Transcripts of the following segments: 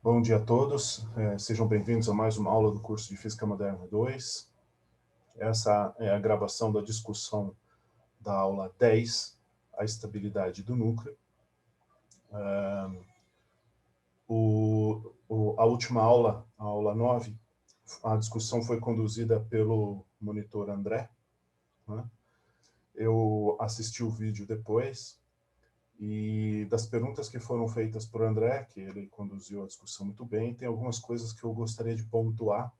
Bom dia a todos, sejam bem-vindos a mais uma aula do curso de Física Moderna 2. Essa é a gravação da discussão da aula 10, a estabilidade do núcleo. A última aula, a aula 9, a discussão foi conduzida pelo monitor André, né? Eu assisti o vídeo depois, e das perguntas que foram feitas por André, que ele conduziu a discussão muito bem, tem algumas coisas que eu gostaria de pontuar,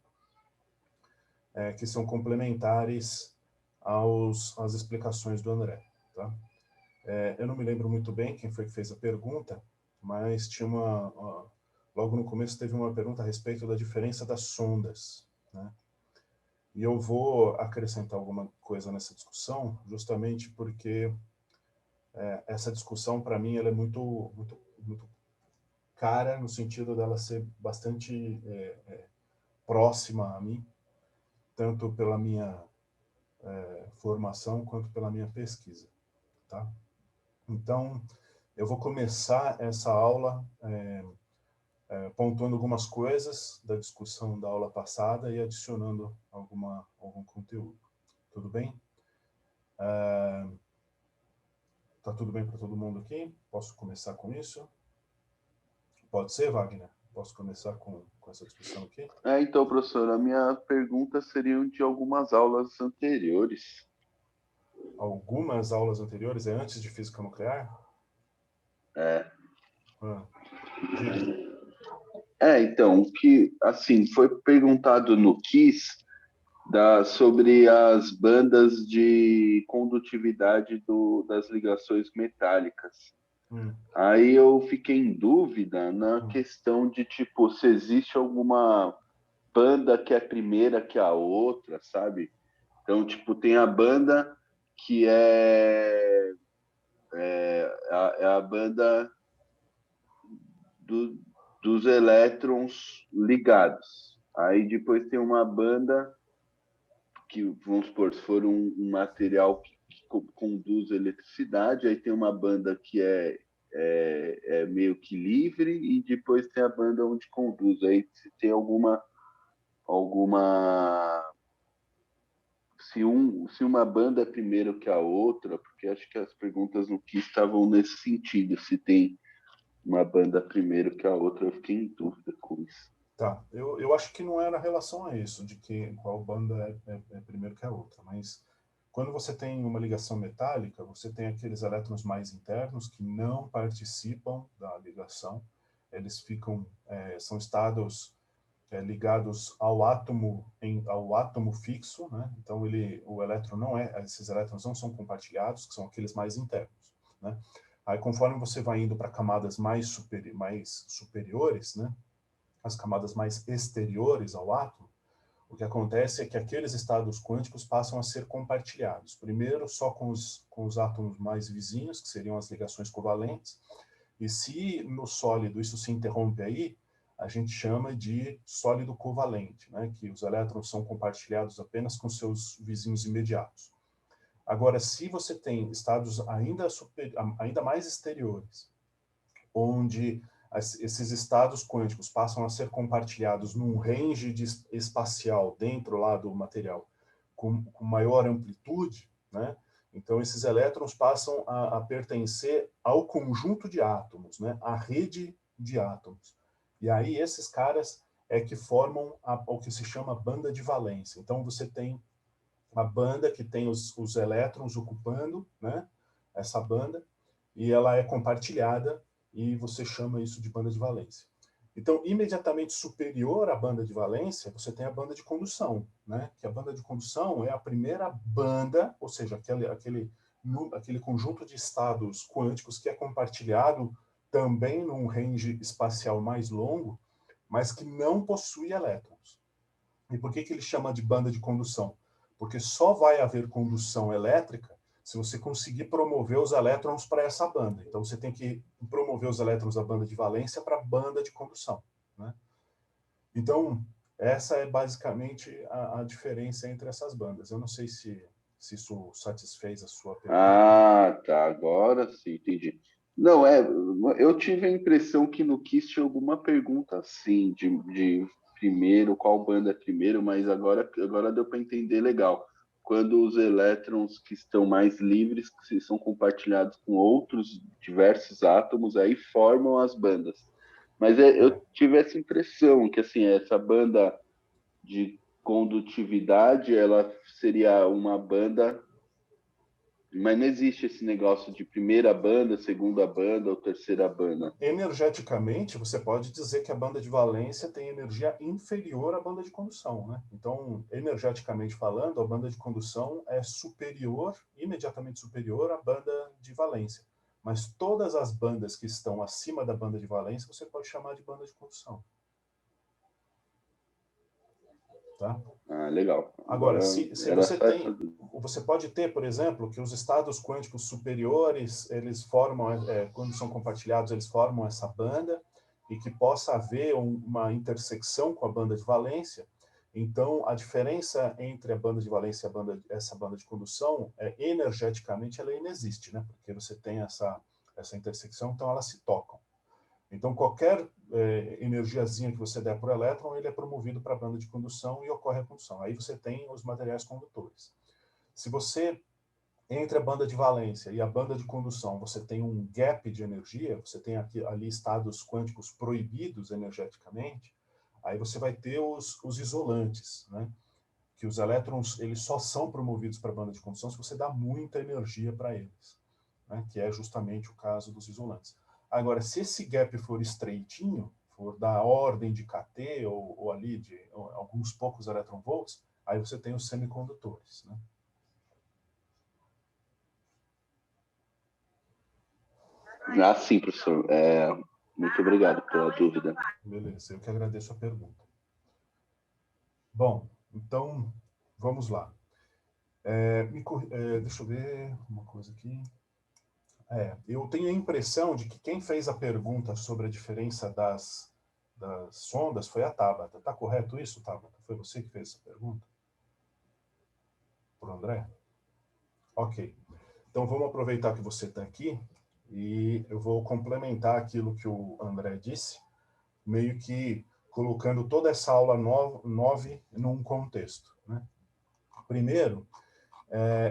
que são complementares às explicações do André. Tá? Eu não me lembro muito bem quem foi que fez a pergunta, mas tinha logo no começo teve uma pergunta a respeito da diferença das sondas, né? E eu vou acrescentar alguma coisa nessa discussão, justamente porque essa discussão, para mim, ela é muito cara, no sentido dela ser bastante próxima a mim, tanto pela minha formação quanto pela minha pesquisa. Tá? Então, eu vou começar essa aula pontuando algumas coisas da discussão da aula passada e adicionando algum conteúdo. Tudo bem? Tá tudo bem para todo mundo aqui? Posso começar com isso? Pode ser, Wagner? Posso começar com essa discussão aqui? Então, professor, a minha pergunta seria de algumas aulas anteriores. Algumas aulas anteriores, antes de física nuclear? É, Diga. então, o que, assim, foi perguntado no KISS sobre as bandas de condutividade das ligações metálicas. Aí eu fiquei em dúvida na questão de, tipo, se existe alguma banda que é primeira que a outra, sabe? Então, tipo, tem a banda que é a banda do, dos elétrons ligados. Aí depois tem uma banda que, vamos supor, se for um material que conduz eletricidade, aí tem uma banda que é meio que livre, e depois tem a banda onde conduz. Aí se tem alguma se uma banda é primeiro que a outra, porque acho que as perguntas no que estavam nesse sentido, se tem uma banda primeiro que a outra, eu fiquei em dúvida com isso. Tá, eu acho que não era relação a isso, de que qual banda é primeiro que a outra, mas quando você tem uma ligação metálica, você tem aqueles elétrons mais internos que não participam da ligação, eles ficam, são estados ligados ao átomo fixo, né? Então o elétron não esses elétrons não são compartilhados, que são aqueles mais internos, né? Aí conforme você vai indo para camadas mais superiores, né? As camadas mais exteriores ao átomo, o que acontece é que aqueles estados quânticos passam a ser compartilhados. Primeiro, só com os átomos mais vizinhos, que seriam as ligações covalentes, e se no sólido isso se interrompe aí, a gente chama de sólido covalente, né? Que os elétrons são compartilhados apenas com seus vizinhos imediatos. Agora, se você tem estados ainda mais exteriores, onde esses estados quânticos passam a ser compartilhados num range espacial dentro lá do material com maior amplitude, né? Então esses elétrons passam a pertencer ao conjunto de átomos, né? À rede de átomos. E aí esses caras que formam o que se chama banda de valência. Então você tem a banda que tem os elétrons ocupando, né? Essa banda, e ela é compartilhada e você chama isso de banda de valência. Então, imediatamente superior à banda de valência, você tem a banda de condução, né? Que a banda de condução é a primeira banda, ou seja, aquele conjunto de estados quânticos que é compartilhado também num range espacial mais longo, mas que não possui elétrons. E por que ele chama de banda de condução? Porque só vai haver condução elétrica se você conseguir promover os elétrons para essa banda. Então, você tem que promover os elétrons da banda de valência para a banda de condução, né? Então, essa é basicamente a diferença entre essas bandas. Eu não sei se isso satisfez a sua pergunta. Ah, tá. Agora sim, entendi. Não, eu tive a impressão que no Kiss tinha alguma pergunta assim, de primeiro, qual banda é primeiro, mas agora deu para entender legal. Quando os elétrons que estão mais livres, que são compartilhados com outros diversos átomos, aí formam as bandas. Mas É. eu tive essa impressão que assim, essa banda de condutividade, ela seria uma banda, mas não existe esse negócio de primeira banda, segunda banda ou terceira banda. Energeticamente, você pode dizer que a banda de valência tem energia inferior à banda de condução, né? Então, energeticamente falando, a banda de condução é superior, imediatamente superior à banda de valência. Mas todas as bandas que estão acima da banda de valência, você pode chamar de banda de condução, tá? Ah, legal. Agora, Agora se era você só essa tem, dúvida. você pode ter, por exemplo, que os estados quânticos superiores, eles formam, quando são compartilhados, eles formam essa banda, e que possa haver uma intersecção com a banda de valência. Então, a diferença entre a banda de valência e essa banda de condução, energeticamente, ela inexiste, né? Porque você tem essa intersecção, então elas se tocam. Então, qualquer energiazinha que você der para o elétron, ele é promovido para a banda de condução e ocorre a condução. Aí você tem os materiais condutores. Se você, entre a banda de valência e a banda de condução, você tem um gap de energia, você tem ali estados quânticos proibidos energeticamente, aí você vai ter os isolantes, né? Que os elétrons, eles só são promovidos para a banda de condução se você dá muita energia para eles, né? Que é justamente o caso dos isolantes. Agora, se esse gap for estreitinho, for da ordem de kT ou ali de alguns poucos eletronvolts, aí você tem os semicondutores, né? Ah, sim, professor. Muito obrigado pela dúvida. Beleza, eu que agradeço a pergunta. Bom, então, vamos lá. Deixa eu ver uma coisa aqui. Eu tenho a impressão de que quem fez a pergunta sobre a diferença das sondas foi a Tabata. Está correto isso, Tabata? Foi você que fez essa pergunta? Por André? Ok. Então vamos aproveitar que você está aqui e eu vou complementar aquilo que o André disse, meio que colocando toda essa aula 9 num contexto, né? Primeiro,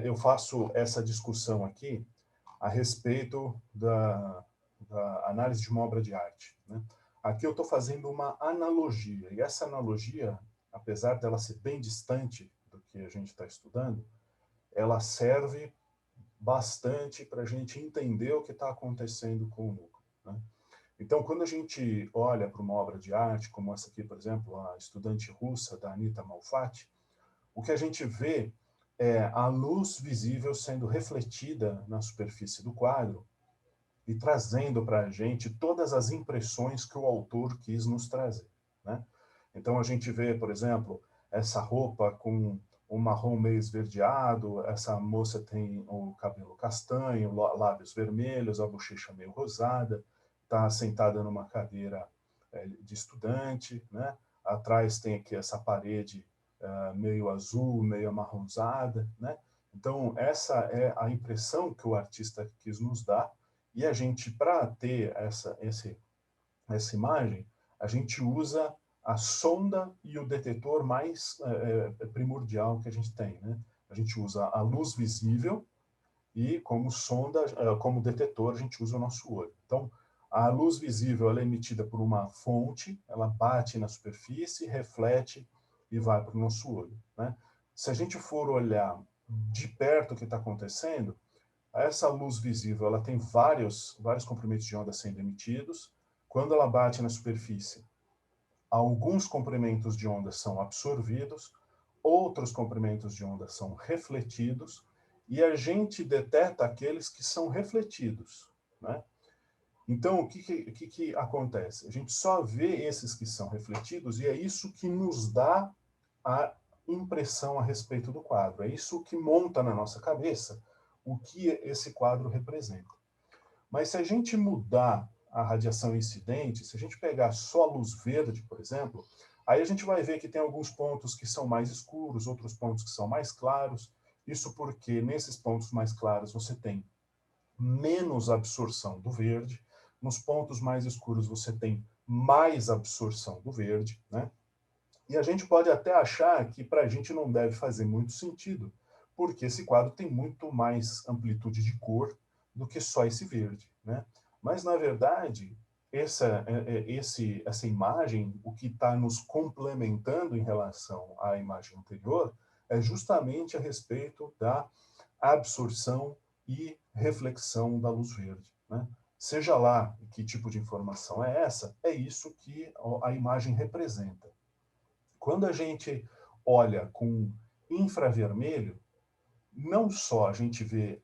eu faço essa discussão aqui a respeito da análise de uma obra de arte, né? Aqui eu estou fazendo uma analogia, e essa analogia, apesar dela ser bem distante do que a gente está estudando, ela serve bastante para a gente entender o que está acontecendo com o núcleo, né? Então, quando a gente olha para uma obra de arte, como essa aqui, por exemplo, a Estudante Russa, da Anita Malfatti, o que a gente vê é a luz visível sendo refletida na superfície do quadro e trazendo para a gente todas as impressões que o autor quis nos trazer, né? Então, a gente vê, por exemplo, essa roupa com um marrom meio esverdeado, essa moça tem o cabelo castanho, lábios vermelhos, a bochecha meio rosada, está sentada numa cadeira de estudante, né? Atrás tem aqui essa parede meio azul, meio amarronzada, né? Então, essa é a impressão que o artista quis nos dar, e a gente, para ter essa imagem, a gente usa a sonda e o detetor mais primordial que a gente tem, né? A gente usa a luz visível e como sonda, como detetor, a gente usa o nosso olho. Então, a luz visível ela é emitida por uma fonte, ela bate na superfície, reflete e vai para o nosso olho, né? Se a gente for olhar de perto o que está acontecendo, essa luz visível ela tem vários comprimentos de onda sendo emitidos. Quando ela bate na superfície, alguns comprimentos de onda são absorvidos, outros comprimentos de onda são refletidos, e a gente detecta aqueles que são refletidos, né? Então, o que acontece? A gente só vê esses que são refletidos e é isso que nos dá a impressão a respeito do quadro. É isso que monta na nossa cabeça o que esse quadro representa. Mas se a gente mudar a radiação incidente, se a gente pegar só a luz verde, por exemplo, aí a gente vai ver que tem alguns pontos que são mais escuros, outros pontos que são mais claros. Isso porque nesses pontos mais claros você tem menos absorção do verde. Nos pontos mais escuros você tem mais absorção do verde, né? E a gente pode até achar que para a gente não deve fazer muito sentido, porque esse quadro tem muito mais amplitude de cor do que só esse verde, né? Mas, na verdade, essa imagem, o que está nos complementando em relação à imagem anterior, é justamente a respeito da absorção e reflexão da luz verde, né? Seja lá que tipo de informação é essa, é isso que a imagem representa. Quando a gente olha com infravermelho, não só a gente vê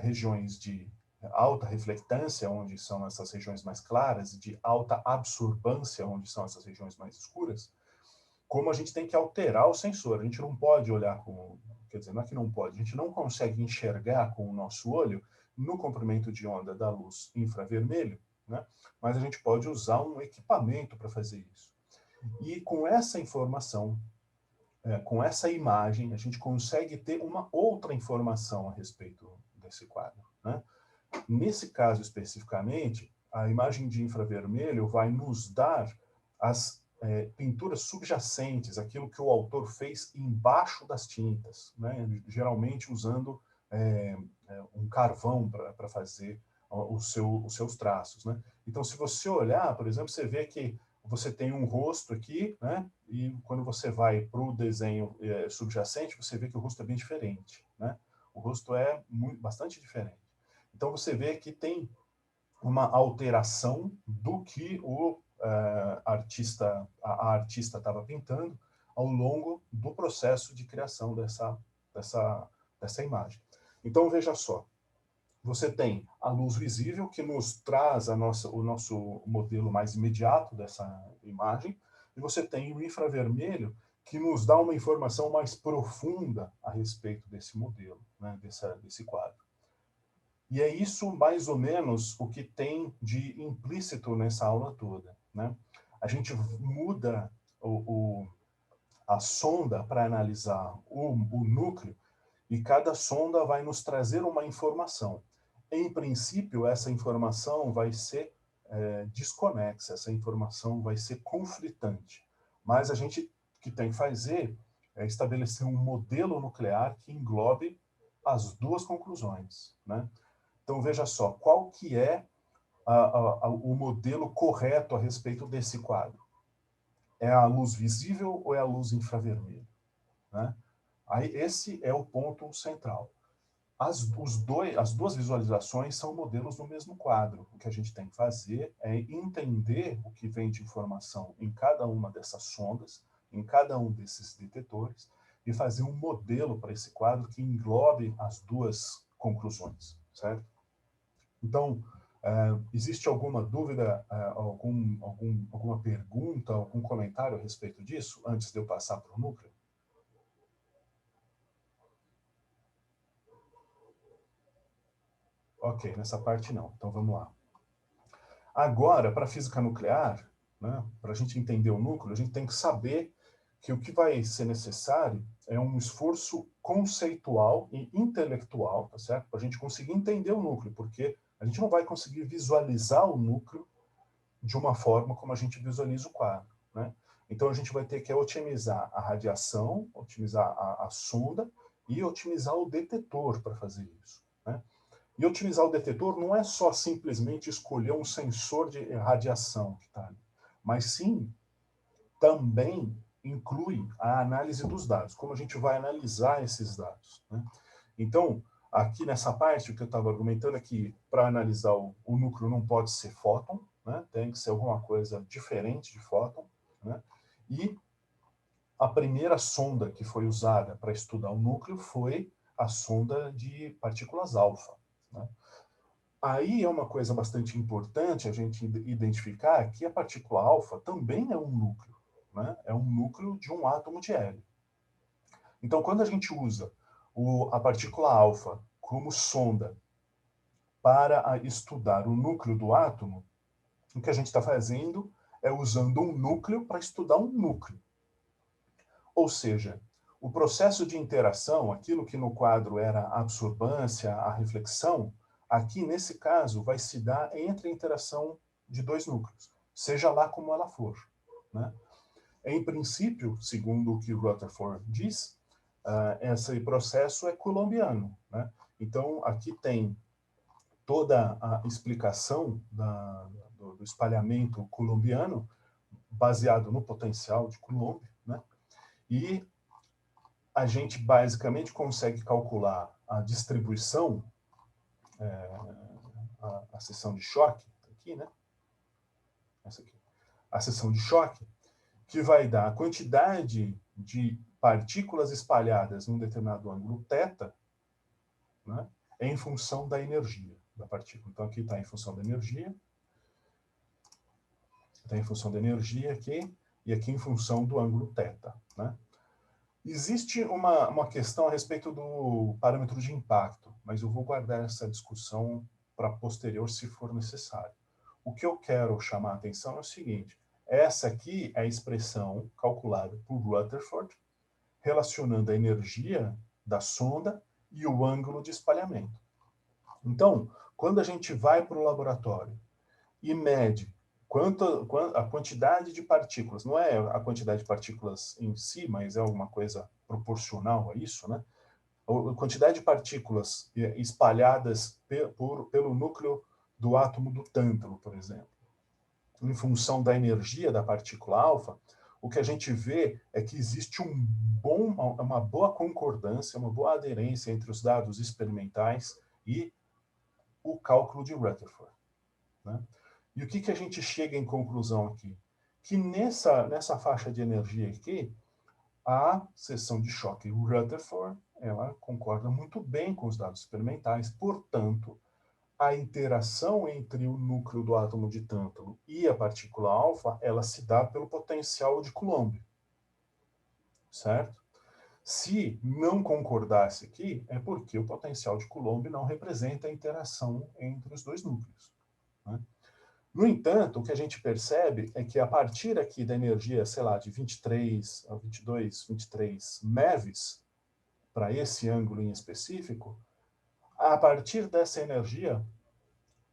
regiões de alta reflectância, onde são essas regiões mais claras, e de alta absorbância, onde são essas regiões mais escuras, como a gente tem que alterar o sensor. A gente não pode olhar com... Quer dizer, não é que não pode, a gente não consegue enxergar com o nosso olho no comprimento de onda da luz infravermelho, né? Mas a gente pode usar um equipamento para fazer isso. E com essa informação, com essa imagem, a gente consegue ter uma outra informação a respeito desse quadro, né? Nesse caso especificamente, a imagem de infravermelho vai nos dar as pinturas subjacentes, aquilo que o autor fez embaixo das tintas, né? Geralmente usando um carvão para fazer os seus traços, né? Então, se você olhar, por exemplo, você vê que você tem um rosto aqui, né? E quando você vai para o desenho subjacente, você vê que o rosto é bem diferente, né? O rosto é bastante diferente. Então, você vê que tem uma alteração do que a artista estava pintando ao longo do processo de criação dessa imagem. Então, veja só. Você tem a luz visível, que nos traz o nosso modelo mais imediato dessa imagem, e você tem o infravermelho, que nos dá uma informação mais profunda a respeito desse modelo, né, desse quadro. E é isso, mais ou menos, o que tem de implícito nessa aula toda, né? A gente muda a sonda para analisar o núcleo, e cada sonda vai nos trazer uma informação. Em princípio, essa informação vai ser desconexa, essa informação vai ser conflitante. Mas a gente que tem que fazer é estabelecer um modelo nuclear que englobe as duas conclusões, né? Então, veja só, qual que é o modelo correto a respeito desse quadro? É a luz visível ou é a luz infravermelho, né? Aí, esse é o ponto central. As duas visualizações são modelos do mesmo quadro. O que a gente tem que fazer é entender o que vem de informação em cada uma dessas sondas, em cada um desses detetores, e fazer um modelo para esse quadro que englobe as duas conclusões, certo? Então, existe alguma dúvida, alguma pergunta, algum comentário a respeito disso, antes de eu passar para o núcleo? Ok, nessa parte não. Então, vamos lá. Agora, para a física nuclear, né, para a gente entender o núcleo, a gente tem que saber que o que vai ser necessário é um esforço conceitual e intelectual, tá certo? Para a gente conseguir entender o núcleo, porque a gente não vai conseguir visualizar o núcleo de uma forma como a gente visualiza o quadro, né? Então, a gente vai ter que otimizar a radiação, otimizar a sonda e otimizar o detetor para fazer isso, né? E otimizar o detetor não é só simplesmente escolher um sensor de radiação que está ali, mas sim também inclui a análise dos dados, como a gente vai analisar esses dados, né? Então, aqui nessa parte, o que eu estava argumentando é que para analisar o núcleo não pode ser fóton, né? Tem que ser alguma coisa diferente de fóton, né? E a primeira sonda que foi usada para estudar o núcleo foi a sonda de partículas alfa, né? Aí é uma coisa bastante importante a gente identificar que a partícula alfa também é um núcleo, né? É um núcleo de um átomo de hélio. Então, quando a gente usa a partícula alfa como sonda para estudar o núcleo do átomo, o que a gente está fazendo é usando um núcleo para estudar um núcleo. Ou seja, o processo de interação, aquilo que no quadro era a absorbância, a reflexão, Aqui, nesse caso, vai se dar entre a interação de dois núcleos, seja lá como ela for, né? Em princípio, segundo o que Rutherford diz, esse processo é coulombiano, né? Então, aqui tem toda a explicação do espalhamento coulombiano baseado no potencial de Coulomb, né? E a gente basicamente consegue calcular a distribuição, a seção de choque, aqui, né? Essa aqui. A seção de choque, que vai dar a quantidade de partículas espalhadas num determinado ângulo θ, né, em função da energia da partícula. Então, aqui está em função da energia, está em função da energia aqui, e aqui em função do ângulo θ, né? Existe uma questão a respeito do parâmetro de impacto, mas eu vou guardar essa discussão para posterior, se for necessário. O que eu quero chamar a atenção é o seguinte: essa aqui é a expressão calculada por Rutherford, relacionando a energia da sonda e o ângulo de espalhamento. Então, quando a gente vai para o laboratório e mede a quantidade de partículas, não é a quantidade de partículas em si, mas é alguma coisa proporcional a isso, né? A quantidade de partículas espalhadas pelo núcleo do átomo do tântalo, por exemplo, em função da energia da partícula alfa, o que a gente vê é que existe uma boa concordância, uma boa aderência entre os dados experimentais e o cálculo de Rutherford, né? E o que a gente chega em conclusão aqui? Que nessa faixa de energia aqui, a seção de choque Rutherford, ela concorda muito bem com os dados experimentais, portanto, a interação entre o núcleo do átomo de tântalo e a partícula alfa, ela se dá pelo potencial de Coulomb, certo? Se não concordasse aqui, é porque o potencial de Coulomb não representa a interação entre os dois núcleos, né? No entanto, o que a gente percebe é que a partir aqui da energia, sei lá, de 23 a 22, 23 MeVs, para esse ângulo em específico, a partir dessa energia,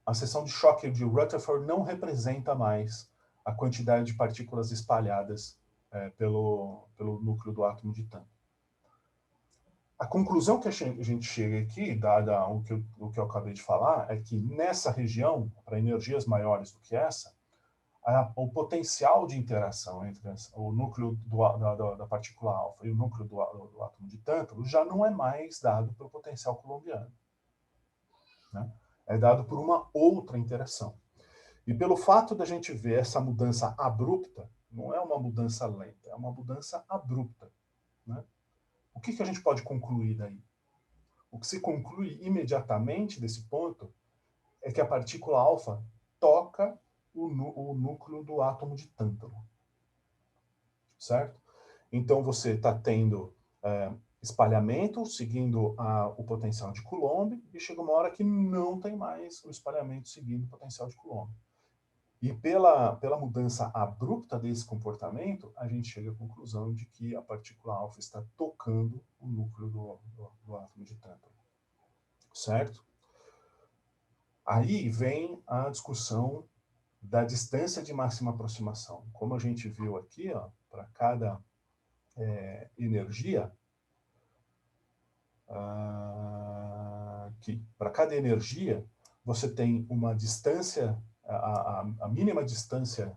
a seção de choque de Rutherford não representa mais a quantidade de partículas espalhadas pelo núcleo do átomo de tântalo. A conclusão que a gente chega aqui, dada o que eu acabei de falar, é que nessa região, para energias maiores do que essa, o potencial de interação entre o núcleo da partícula alfa e o núcleo do átomo de tântalo já não é mais dado pelo potencial coulombiano, né? É dado por uma outra interação. E pelo fato da gente ver essa mudança abrupta, não é uma mudança lenta, é uma mudança abrupta, né? O que a gente pode concluir daí? O que se conclui imediatamente desse ponto é que a partícula alfa toca o núcleo do átomo de tântalo, certo? Então você está tendo espalhamento seguindo o potencial de Coulomb e chega uma hora que não tem mais o espalhamento seguindo o potencial de Coulomb. E pela mudança abrupta desse comportamento, a gente chega à conclusão de que a partícula alfa está tocando o núcleo do átomo de tântalo, certo? Aí vem a discussão da distância de máxima aproximação. Como a gente viu aqui, para cada energia, para cada energia, você tem uma distância, a mínima distância,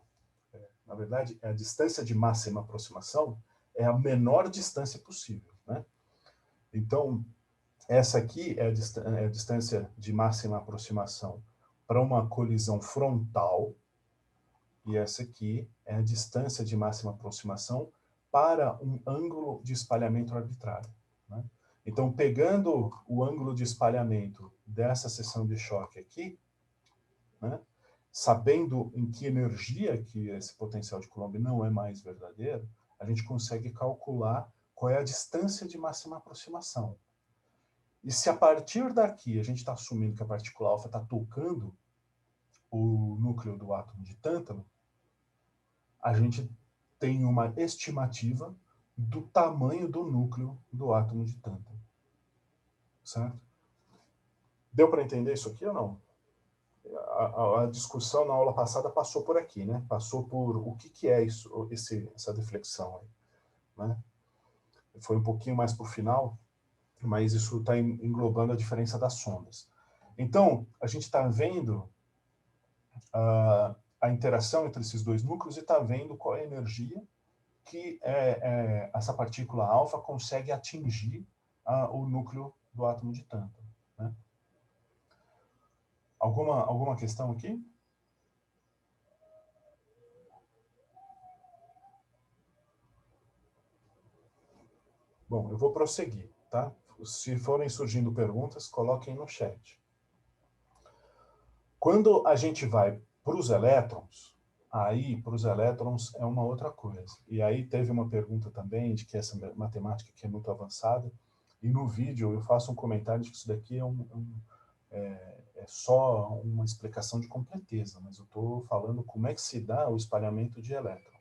na verdade, a distância de máxima aproximação é a menor distância possível, né? Então, essa aqui é a distância de máxima aproximação para uma colisão frontal, e essa aqui é a distância de máxima aproximação para um ângulo de espalhamento arbitrário, né? Então, pegando o ângulo de espalhamento dessa seção de choque aqui, né, sabendo em que energia que esse potencial de Coulomb não é mais verdadeiro, a gente consegue calcular qual é a distância de máxima aproximação. E se a partir daqui a gente está assumindo que a partícula alfa está tocando o núcleo do átomo de tântalo, a gente tem uma estimativa do tamanho do núcleo do átomo de tântalo, certo? Deu para entender isso aqui ou não? A discussão na aula passada passou por aqui, né? Passou por o que é isso, essa deflexão aí, né? Foi um pouquinho mais para o final, mas isso está englobando a diferença das sondas. Então, a gente está vendo a interação entre esses dois núcleos e está vendo qual é a energia que essa partícula alfa consegue atingir o núcleo do átomo de tântalo, né? Alguma questão aqui? Bom, eu vou prosseguir, tá? Se forem surgindo perguntas, coloquem no chat. Quando a gente vai para os elétrons, aí para os elétrons é uma outra coisa. E aí teve uma pergunta também de que essa matemática aqui é muito avançada, e no vídeo eu faço um comentário de que isso daqui é só uma explicação de completeza, mas eu estou falando como é que se dá o espalhamento de elétrons.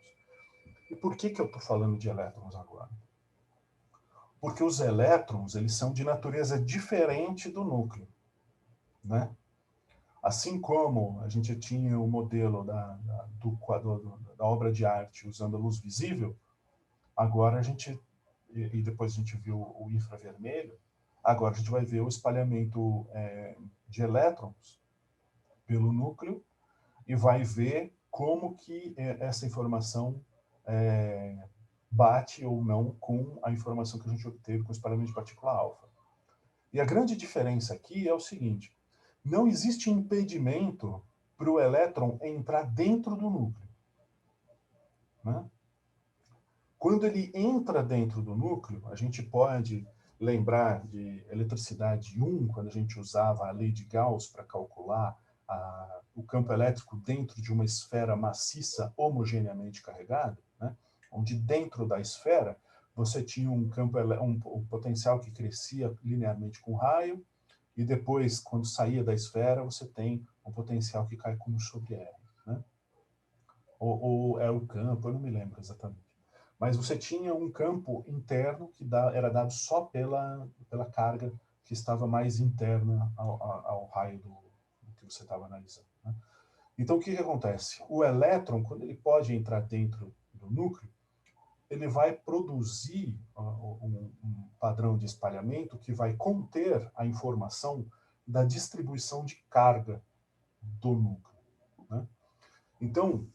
E por que eu estou falando de elétrons agora? Porque os elétrons, eles são de natureza diferente do núcleo, né? Assim como a gente tinha o modelo da obra de arte usando a luz visível, agora a gente, e depois a gente viu o infravermelho, agora a gente vai ver o espalhamento de elétrons pelo núcleo e vai ver como que essa informação bate ou não com a informação que a gente obteve com o espalhamento de partícula alfa. E a grande diferença aqui é o seguinte: não existe impedimento para o elétron entrar dentro do núcleo, né? Quando ele entra dentro do núcleo, a gente pode lembrar de eletricidade 1, quando a gente usava a lei de Gauss para calcular o campo elétrico dentro de uma esfera maciça homogeneamente carregada, né? Onde dentro da esfera você tinha um campo, um potencial que crescia linearmente com raio, e depois, quando saía da esfera, você tem um potencial que cai como sobre R, né? Ou é o campo, eu não me lembro exatamente. Mas você tinha um campo interno que era dado só pela carga que estava mais interna ao raio do que você estava analisando, né? Então, o que acontece? O elétron, quando ele pode entrar dentro do núcleo, ele vai produzir um padrão de espalhamento que vai conter a informação da distribuição de carga do núcleo, né? Então,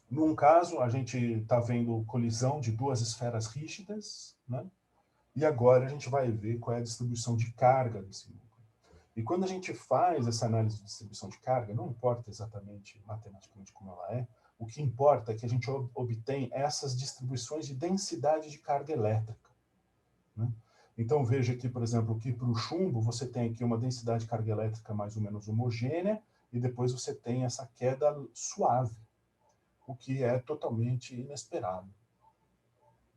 num caso, a gente está vendo colisão de duas esferas rígidas, né? E agora a gente vai ver qual é a distribuição de carga desse núcleo. E quando a gente faz essa análise de distribuição de carga, não importa exatamente matematicamente como ela é, o que importa é que a gente obtém essas distribuições de densidade de carga elétrica, né? Então veja aqui, por exemplo, que para o chumbo você tem aqui uma densidade de carga elétrica mais ou menos homogênea, e depois você tem essa queda suave, o que é totalmente inesperado,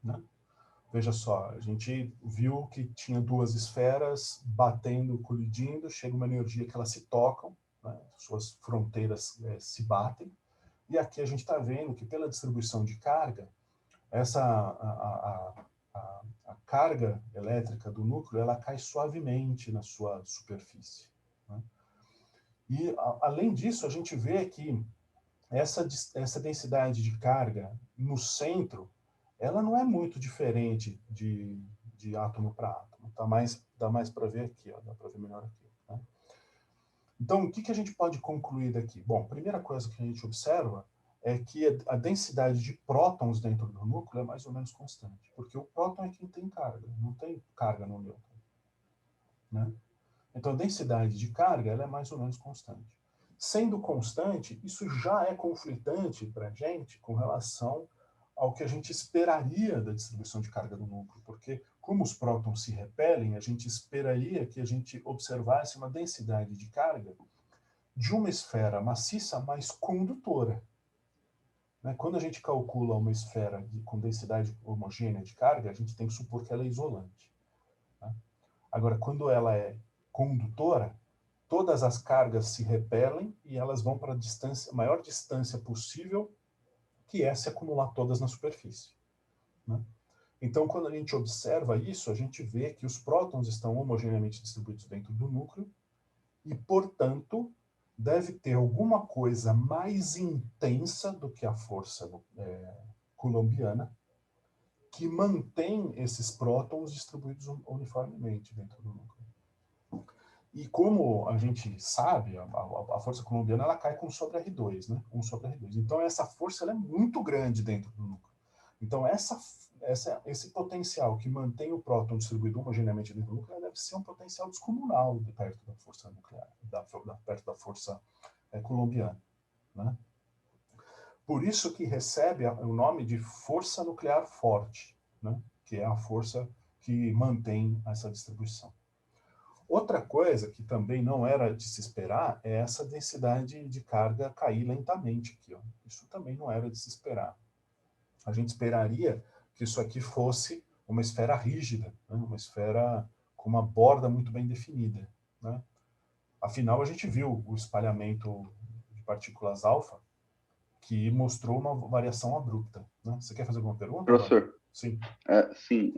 né? Veja só, a gente viu que tinha duas esferas batendo, colidindo, chega uma energia que elas se tocam, né? Suas fronteiras se batem, e aqui a gente está vendo que pela distribuição de carga, a carga elétrica do núcleo ela cai suavemente na sua superfície, né? E além disso, a gente vê que essa densidade de carga no centro, ela não é muito diferente de átomo para átomo. Dá mais para ver aqui, ó, dá para ver melhor aqui, né? Então, o que a gente pode concluir daqui? Bom, a primeira coisa que a gente observa é que a densidade de prótons dentro do núcleo é mais ou menos constante, porque o próton é quem tem carga, não tem carga no nêutron, né? Então, a densidade de carga ela é mais ou menos constante. Sendo constante, isso já é conflitante para a gente com relação ao que a gente esperaria da distribuição de carga do núcleo, porque como os prótons se repelem, a gente esperaria que a gente observasse uma densidade de carga de uma esfera maciça mais condutora, né? Quando a gente calcula uma esfera com densidade homogênea de carga, a gente tem que supor que ela é isolante, né? Agora, quando ela é condutora, todas as cargas se repelem e elas vão para a maior distância possível, que é se acumular todas na superfície, né? Então, quando a gente observa isso, a gente vê que os prótons estão homogeneamente distribuídos dentro do núcleo e, portanto, deve ter alguma coisa mais intensa do que a força coulombiana que mantém esses prótons distribuídos uniformemente dentro do núcleo. E como a gente sabe, a força coulombiana ela cai com sobre R2, né? 1 sobre R2. Então, essa força ela é muito grande dentro do núcleo. Então, esse potencial que mantém o próton distribuído homogeneamente dentro do núcleo deve ser um potencial descomunal perto da força nuclear, perto da força coulombiana, né? Por isso que recebe o nome de força nuclear forte, né? Que é a força que mantém essa distribuição. Outra coisa que também não era de se esperar é essa densidade de carga cair lentamente aqui, ó. Isso também não era de se esperar. A gente esperaria que isso aqui fosse uma esfera rígida, né? Uma esfera com uma borda muito bem definida, né? Afinal, a gente viu o espalhamento de partículas alfa que mostrou uma variação abrupta, né? Você quer fazer alguma pergunta, Eduardo? Professor, Sim. sim,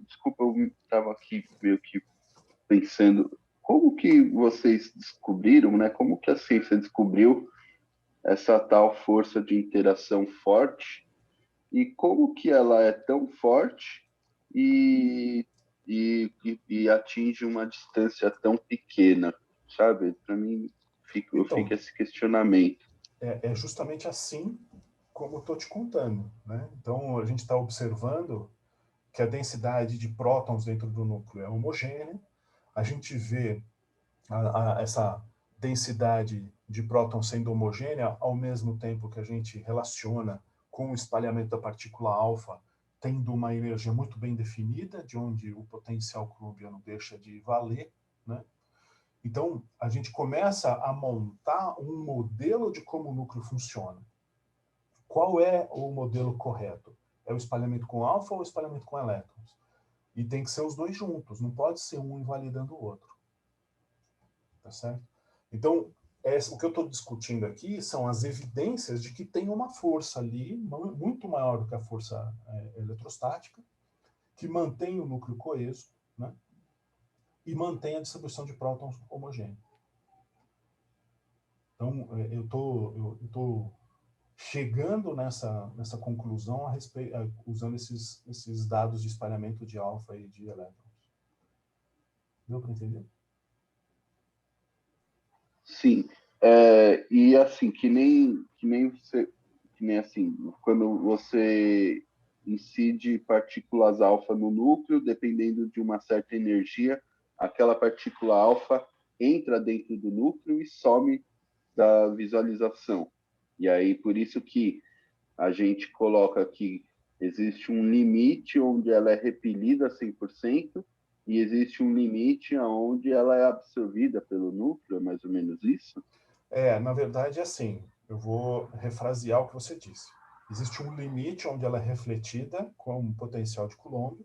desculpa, eu estava aqui meio que pensando, como que vocês descobriram, né? Como que a ciência descobriu essa tal força de interação forte e como que ela é tão forte e, e atinge uma distância tão pequena, sabe? Para mim, Então, fica esse questionamento. é justamente assim como eu estou te contando, né? Então, a gente está observando que a densidade de prótons dentro do núcleo é homogênea, a gente vê essa densidade de prótons sendo homogênea ao mesmo tempo que a gente relaciona com o espalhamento da partícula alfa tendo uma energia muito bem definida, de onde o potencial coulombiano deixa de valer, né? Então, a gente começa a montar um modelo de como o núcleo funciona. Qual é o modelo correto? É o espalhamento com alfa ou o espalhamento com elétrons? E tem que ser os dois juntos, não pode ser um invalidando o outro. Tá certo? Então, o que eu estou discutindo aqui são as evidências de que tem uma força ali, muito maior do que a força eletrostática, que mantém o núcleo coeso, né? E mantém a distribuição de prótons homogênea. Então, eu tô chegando nessa conclusão usando esses dados de espalhamento de alfa e de elétrons. Deu para entender? Sim, e assim, que nem assim, quando você incide partículas alfa no núcleo, dependendo de uma certa energia, aquela partícula alfa entra dentro do núcleo e some da visualização. E aí, por isso que a gente coloca que existe um limite onde ela é repelida 100% e existe um limite onde ela é absorvida pelo núcleo, é mais ou menos isso? Na verdade, assim, eu vou refrasear o que você disse. Existe um limite onde ela é refletida com um potencial de Coulomb.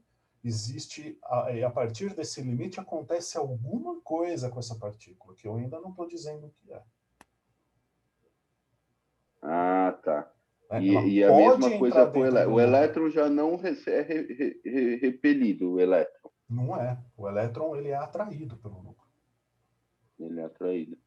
Existe, a partir desse limite, acontece alguma coisa com essa partícula, que eu ainda não estou dizendo o que é. Ah, tá. Ela E a pode mesma coisa entrar com dentro do o núcleo. elétron já não repelido, o elétron, Não é. O elétron ele é atraído pelo núcleo. ele é atraído.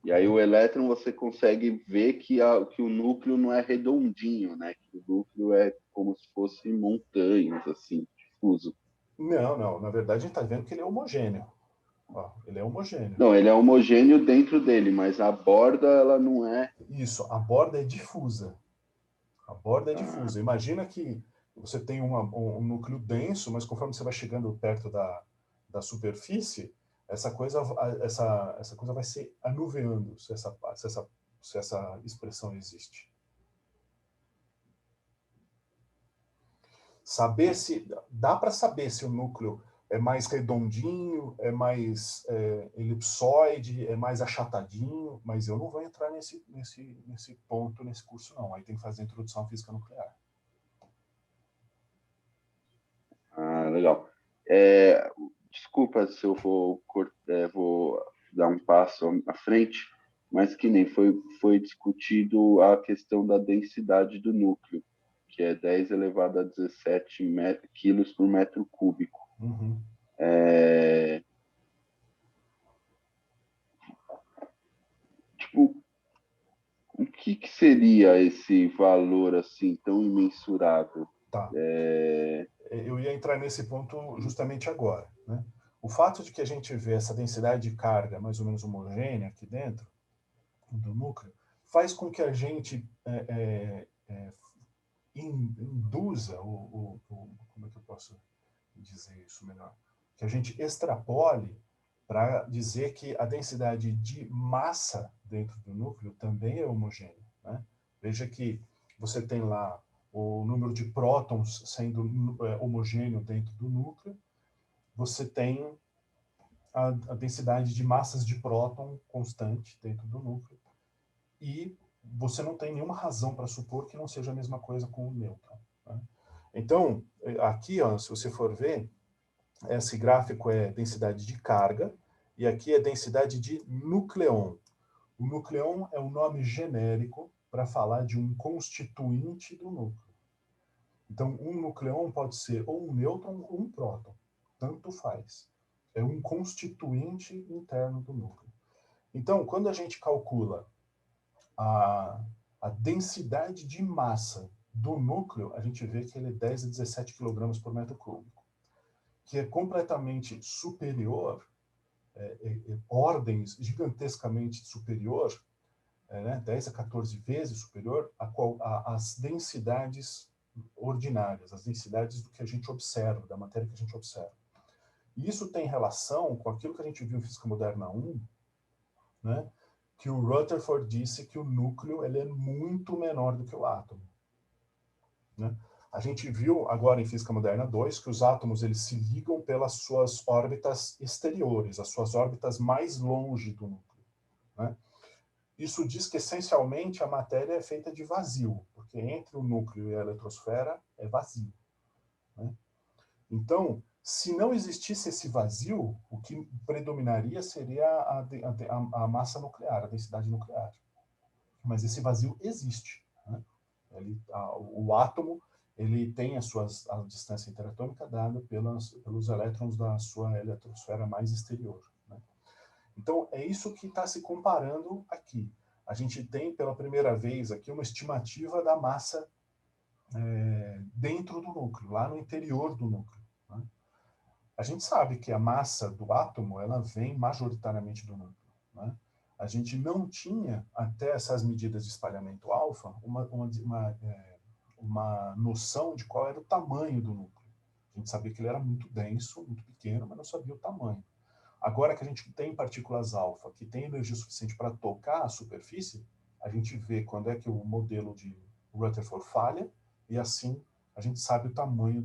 E aí o elétron você consegue ver que o núcleo não é redondinho, né? Que o núcleo é como se fosse montanhas, assim, difuso. Não. Na verdade, a gente está vendo que ele é homogêneo. Ó, ele é homogêneo. Não, ele é homogêneo dentro dele, mas a borda, ela não é. Isso, a borda é difusa. A borda é Ah, difusa. Imagina que você tem um núcleo denso, mas conforme você vai chegando perto da superfície, essa coisa vai se anuviando, se essa expressão existe. Dá para saber se o núcleo é mais redondinho, é mais elipsoide, é mais achatadinho, mas eu não vou entrar nesse ponto, nesse curso, não. Aí tem que fazer a introdução à física nuclear. legal. Desculpa se eu vou dar um passo à frente, mas que nem foi discutido a questão da densidade do núcleo, que é 10 elevado a 17 quilos por metro cúbico. Uhum. É, que seria esse valor assim tão imensurável? Tá. Eu ia entrar nesse ponto justamente agora, né? O fato de que a gente vê essa densidade de carga mais ou menos homogênea aqui dentro do núcleo faz com que a gente induza, como é que eu posso dizer isso melhor? Que a gente extrapole para dizer que a densidade de massa dentro do núcleo também é homogênea, né? Veja que você tem lá o número de prótons sendo homogêneo dentro do núcleo, você tem a densidade de massas de próton constante dentro do núcleo, e você não tem nenhuma razão para supor que não seja a mesma coisa com o nêutron, né? Então, aqui, ó, se você for ver, esse gráfico é densidade de carga, e aqui é densidade de núcleon. O núcleon é um nome genérico para falar de um constituinte do núcleo. Então, um núcleon pode ser ou um nêutron ou um próton. Tanto faz. É um constituinte interno do núcleo. Então, quando a gente calcula a densidade de massa do núcleo, a gente vê que ele é 10 a 17 kg por metro cúbico, que é completamente superior, ordens gigantescamente superior, né, 10 a 14 vezes superior às densidades ordinárias, as densidades do que a gente observa, da matéria que a gente observa. E isso tem relação com aquilo que a gente viu em Física Moderna 1, né, que o Rutherford disse que o núcleo ele é muito menor do que o átomo, né? A gente viu agora em Física Moderna 2 que os átomos eles se ligam pelas suas órbitas exteriores, as suas órbitas mais longe do núcleo, né? Isso diz que, essencialmente, a matéria é feita de vazio, porque entre o núcleo e a eletrosfera é vazio, né? Então, se não existisse esse vazio, o que predominaria seria a massa nuclear, a densidade nuclear. Mas esse vazio existe, né? O átomo ele tem a distância interatômica dada pelos elétrons da sua eletrosfera mais exterior, né? Então, é isso que está se comparando aqui. A gente tem, pela primeira vez aqui, uma estimativa da massa dentro do núcleo, lá no interior do núcleo, né? A gente sabe que a massa do átomo ela vem majoritariamente do núcleo, né? A gente não tinha, até essas medidas de espalhamento alfa, uma noção de qual era o tamanho do núcleo. A gente sabia que ele era muito denso, muito pequeno, mas não sabia o tamanho. Agora que a gente tem partículas alfa, que tem energia suficiente para tocar a superfície, a gente vê quando é que o modelo de Rutherford falha, e assim a gente sabe o tamanho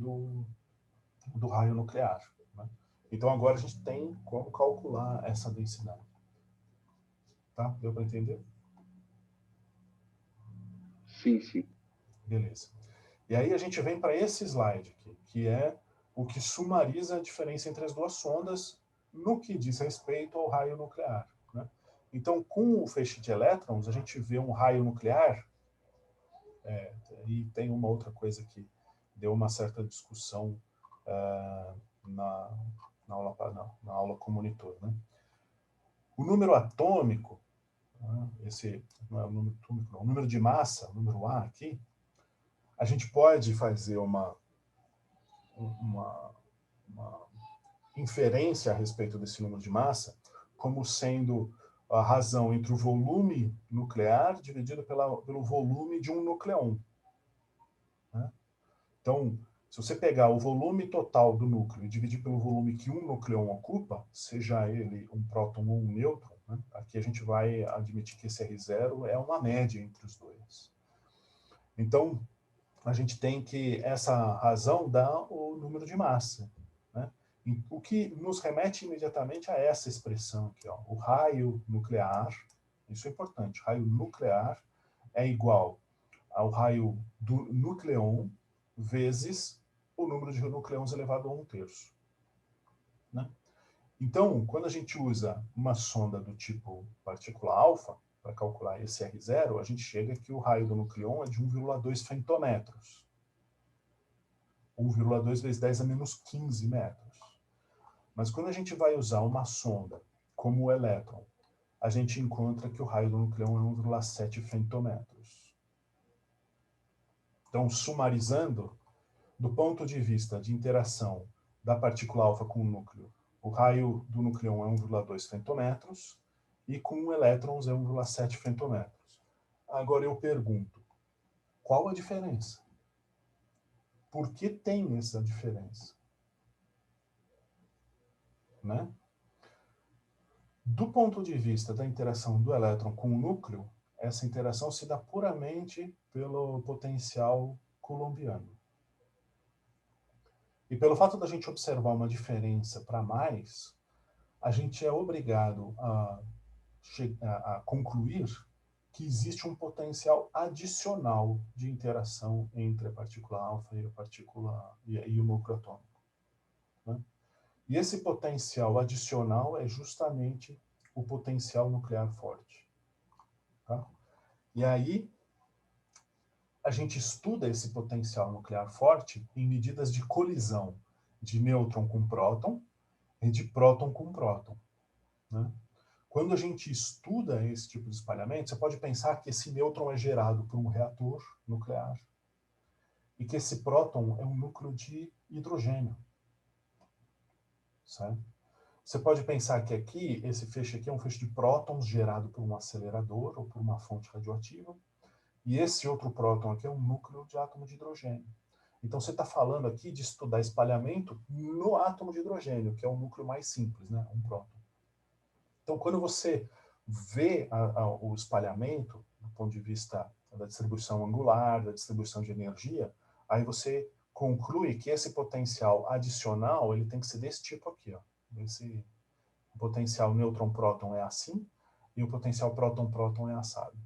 do raio nuclear, né? Então agora a gente tem como calcular essa densidade. Tá? Deu para entender? Sim, sim. Beleza. E aí a gente vem para esse slide aqui, que é o que sumariza a diferença entre as duas sondas no que diz respeito ao raio nuclear, né? Então, com o feixe de elétrons, a gente vê um raio nuclear, e tem uma outra coisa que deu uma certa discussão na aula com o monitor, né? O número atômico, esse não é o número atômico, não, o número de massa, o número A aqui, a gente pode fazer uma inferência a respeito desse número de massa como sendo a razão entre o volume nuclear dividido pelo volume de um nucleon, né? Então, se você pegar o volume total do núcleo e dividir pelo volume que um nucleon ocupa, seja ele um próton ou um nêutron, né? Aqui a gente vai admitir que esse R0 é uma média entre os dois. Então, a gente tem que essa razão dá o número de massa, né? O que nos remete imediatamente a essa expressão aqui, ó, o raio nuclear. Isso é importante. Raio nuclear é igual ao raio do nucleon vezes o número de nucleons elevado a 1/3, né? Então, quando a gente usa uma sonda do tipo partícula alfa para calcular esse R0, a gente chega que o raio do nucleon é de 1,2 femtômetros. 1,2 vezes 10 a menos 15 metros. Mas quando a gente vai usar uma sonda como o elétron, a gente encontra que o raio do nucleão é 1,7 femtômetros. Então, sumarizando, do ponto de vista de interação da partícula alfa com o núcleo, o raio do nucleão é 1,2 femtômetros e com elétrons é 1,7 femtômetros. Agora eu pergunto, qual a diferença? Por que tem essa diferença? Né? Do ponto de vista da interação do elétron com o núcleo, essa interação se dá puramente pelo potencial coulombiano. E pelo fato da gente observar uma diferença para mais, a gente é obrigado a concluir que existe um potencial adicional de interação entre a partícula alfa e a partícula e o núcleo atômico. Né? E esse potencial adicional é justamente o potencial nuclear forte. Tá? E aí, a gente estuda esse potencial nuclear forte em medidas de colisão de nêutron com próton e de próton com próton. Né? Quando a gente estuda esse tipo de espalhamento, você pode pensar que esse nêutron é gerado por um reator nuclear e que esse próton é um núcleo de hidrogênio. Certo? Você pode pensar que aqui, esse feixe aqui é um feixe de prótons gerado por um acelerador ou por uma fonte radioativa, e esse outro próton aqui é um núcleo de átomo de hidrogênio. Então você está falando aqui de estudar espalhamento no átomo de hidrogênio, que é o núcleo mais simples, né? Um próton. Então quando você vê o espalhamento, do ponto de vista da distribuição angular, da distribuição de energia, aí você conclui que esse potencial adicional ele tem que ser desse tipo aqui, ó. Esse potencial nêutron-próton é assim, e o potencial próton-próton é assado.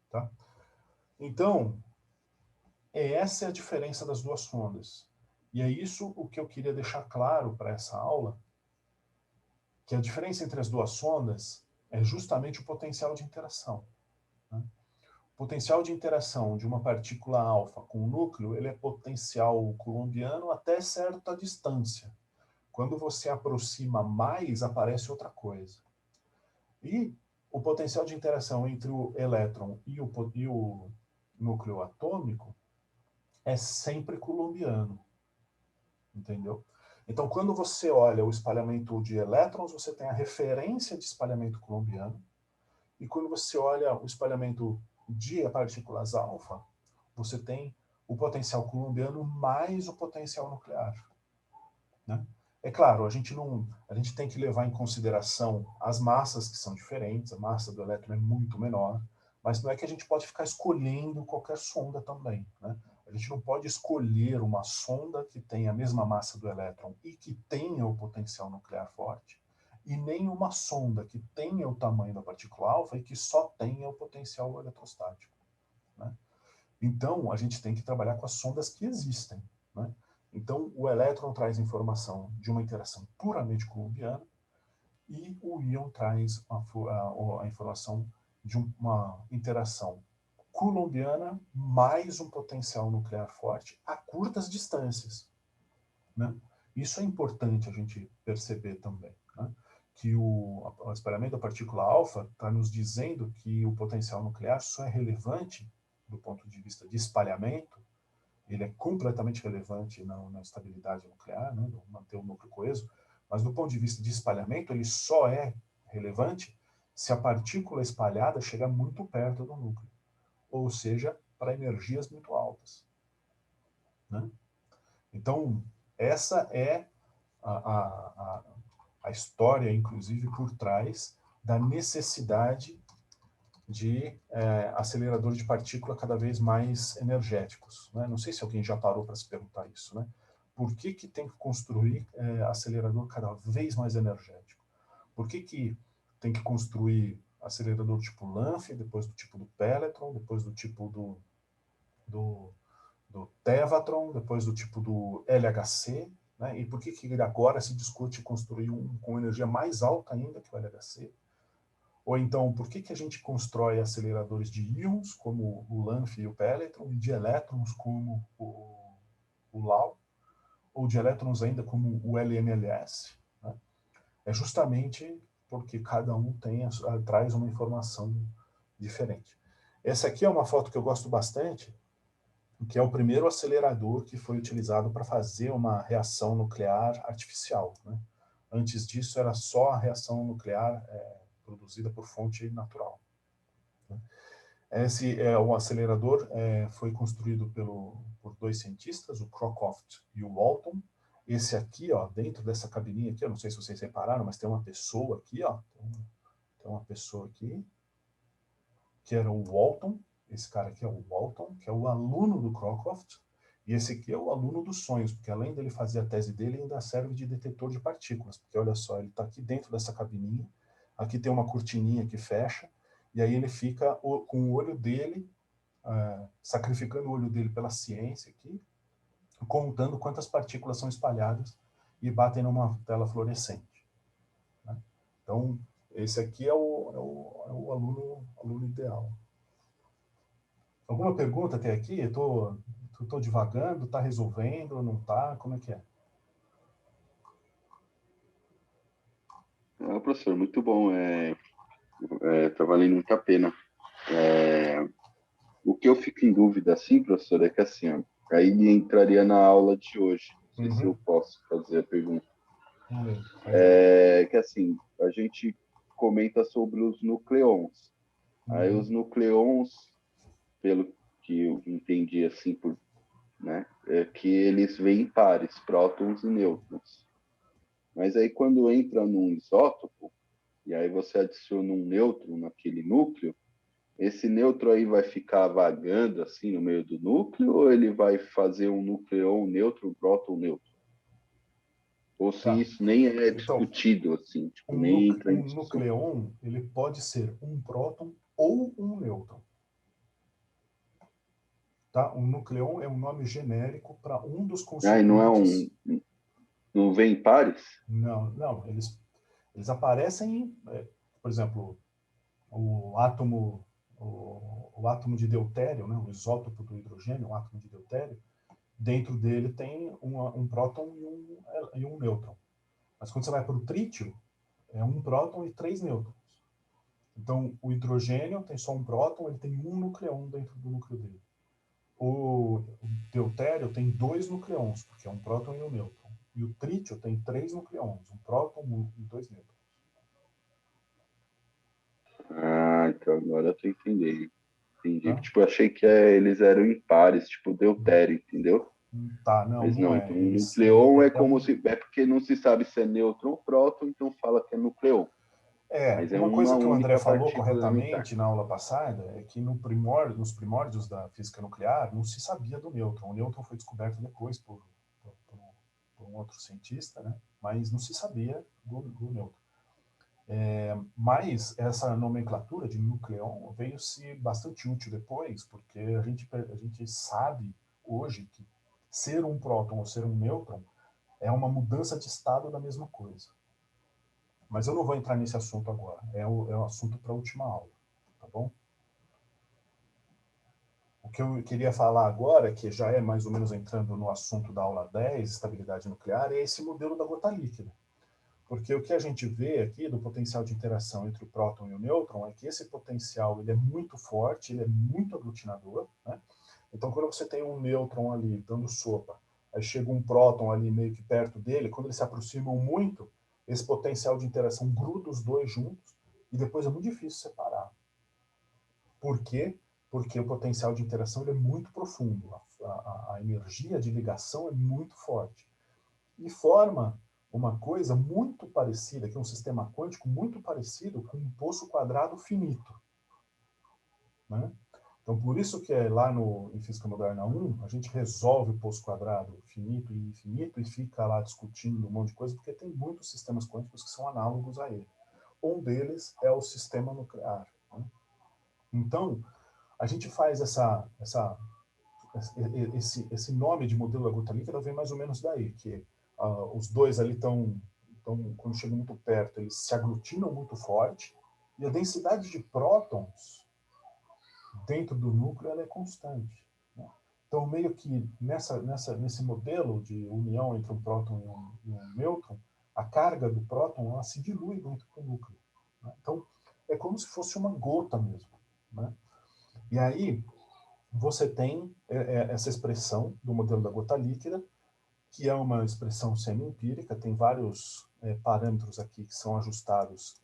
Tá? Então, essa é a diferença das duas sondas. E é isso o que eu queria deixar claro para essa aula, que a diferença entre as duas sondas é justamente o potencial de interação. Né? O potencial de interação de uma partícula alfa com o núcleo, ele é potencial coulombiano até certa distância. Quando você aproxima mais, aparece outra coisa. E o potencial de interação entre o elétron e o núcleo atômico é sempre coulombiano. Entendeu? Então, quando você olha o espalhamento de elétrons, você tem a referência de espalhamento coulombiano. E quando você olha o espalhamento de partículas alfa, você tem o potencial coulombiano mais o potencial nuclear. Né? É claro, a gente tem que levar em consideração as massas que são diferentes, a massa do elétron é muito menor, mas não é que a gente pode ficar escolhendo qualquer sonda também. Né? A gente não pode escolher uma sonda que tenha a mesma massa do elétron e que tenha o potencial nuclear forte, e nem uma sonda que tenha o tamanho da partícula alfa e que só tenha o potencial eletrostático. Né? Então, a gente tem que trabalhar com as sondas que existem. Né? Então, o elétron traz informação de uma interação puramente coulombiana e o íon traz a informação de uma interação coulombiana mais um potencial nuclear forte a curtas distâncias. Né? Isso é importante a gente perceber também. Né? Que o espalhamento da partícula alfa está nos dizendo que o potencial nuclear só é relevante do ponto de vista de espalhamento. Ele é completamente relevante na estabilidade nuclear, né, manter o núcleo coeso, mas do ponto de vista de espalhamento, ele só é relevante se a partícula espalhada chegar muito perto do núcleo, ou seja, para energias muito altas. Né? Então, essa é a história, inclusive, por trás da necessidade de aceleradores de partícula cada vez mais energéticos. Né? Não sei se alguém já parou para se perguntar isso. Né? Por que tem que construir acelerador cada vez mais energético? Por que tem que construir acelerador tipo LAMF, depois do tipo do Pelletron, depois do tipo do Tevatron, depois do tipo do LHC? Né? E por que agora se discute construir um com energia mais alta ainda que o LHC? Ou então, por que a gente constrói aceleradores de íons, como o LAMF e o Pelletron, e de elétrons, como o LAO, ou de elétrons ainda, como o LMLS? Né? É justamente porque cada um traz uma informação diferente. Essa aqui é uma foto que eu gosto bastante, que é o primeiro acelerador que foi utilizado para fazer uma reação nuclear artificial, né? Antes disso, era só a reação nuclear produzida por fonte natural. O acelerador foi construído por dois cientistas, o Crocroft e o Walton. Esse aqui, ó, dentro dessa cabininha aqui, eu não sei se vocês repararam, mas tem uma pessoa aqui, ó, tem uma pessoa aqui, que era o Walton. Esse cara aqui é o Walton, que é o aluno do Crocroft, e esse aqui é o aluno dos sonhos, porque além dele fazer a tese dele, ainda serve de detetor de partículas, porque olha só, ele está aqui dentro dessa cabininha, aqui tem uma cortininha que fecha, e aí ele fica com o olho dele, sacrificando o olho dele pela ciência aqui, contando quantas partículas são espalhadas e batem numa tela fluorescente, né? Então, esse aqui é o aluno ideal. Alguma pergunta até aqui? Eu tô divagando, tá resolvendo, não tá? Como é que é? Professor, muito bom. Tá valendo muito a pena. O que eu fico em dúvida, assim, professor, é que assim, ó, aí entraria na aula de hoje. Não sei se eu posso fazer a pergunta. Que assim, a gente comenta sobre os nucleons. Aí os nucleons, pelo que eu entendi assim, né, é que eles vêm em pares, prótons e nêutrons. Mas aí quando entra num isótopo, e aí você adiciona um nêutron naquele núcleo, esse nêutron aí vai ficar vagando assim no meio do núcleo, ou ele vai fazer um nucleon, nêutron, próton, nêutron? Ou se isso nem é Então, discutido, assim, tipo, nem entra em discussão. nucleon, ele pode ser um próton ou um nêutron. Tá? Um nucleon é um nome genérico para um dos Ah, e constituintes. não vem em pares? Não, eles aparecem, por exemplo, o átomo de deutério, né, o isótopo do hidrogênio, o átomo de deutério, dentro dele tem um próton e um nêutron. Mas quando você vai para o trítio, é um próton e 3 nêutrons. Então, o hidrogênio tem só um próton, ele tem um nucleon dentro do núcleo dele. O deutério tem 2 nucleons, porque é um próton e um nêutron. E o trítio tem 3 nucleons, um próton e 2 nêutrons. Ah, então agora eu tô entendendo. Entendi. Tá? Tipo, eu achei que eles eram impares, tipo deutério, entendeu? Tá, não, Mas não não, é. então um nucleon é como se. É porque não se sabe se é nêutron ou próton, então fala que é nucleon. Mas é Uma uma coisa que o André única falou partícula elementar. corretamente na aula passada é que nos primórdios da física nuclear não se sabia do nêutron. O nêutron foi descoberto depois por um outro cientista, né? Mas não se sabia do nêutron. Mas essa nomenclatura de nucleon veio se bastante útil depois, porque a gente sabe hoje que ser um próton ou ser um nêutron é uma mudança de estado da mesma coisa. Mas eu não vou entrar nesse assunto agora. É o assunto para a última aula, tá bom? O que eu queria falar agora, que já é mais ou menos entrando no assunto da aula 10, estabilidade nuclear, é esse modelo da gota líquida. Porque o que a gente vê aqui do potencial de interação entre o próton e o nêutron é que esse potencial ele é muito forte, ele é muito aglutinador, né? Então, quando você tem um nêutron ali dando sopa, aí chega um próton ali meio que perto dele, quando eles se aproximam muito, esse potencial de interação gruda os dois juntos e depois é muito difícil separar. Por quê? Porque o potencial de interação ele é muito profundo, a energia de ligação é muito forte. E forma uma coisa muito parecida, que é um sistema quântico muito parecido com um poço quadrado finito, né? Então, por isso que lá em Física Moderna 1, a gente resolve o poço quadrado finito e infinito e fica lá discutindo um monte de coisa, porque tem muitos sistemas quânticos que são análogos a ele. Um deles é o sistema nuclear, né? Então, a gente faz esse nome de modelo da gota líquida vem mais ou menos daí, que os dois ali quando chegam muito perto, eles se aglutinam muito forte, e a densidade de prótons dentro do núcleo ela é constante, né? Então, meio que nesse modelo de união entre um próton e um nêutron, a carga do próton ela se dilui dentro do núcleo. né? Então, é como se fosse uma gota mesmo, né? E aí, você tem essa expressão do modelo da gota líquida, que é uma expressão semi-empírica, tem vários parâmetros aqui que são ajustados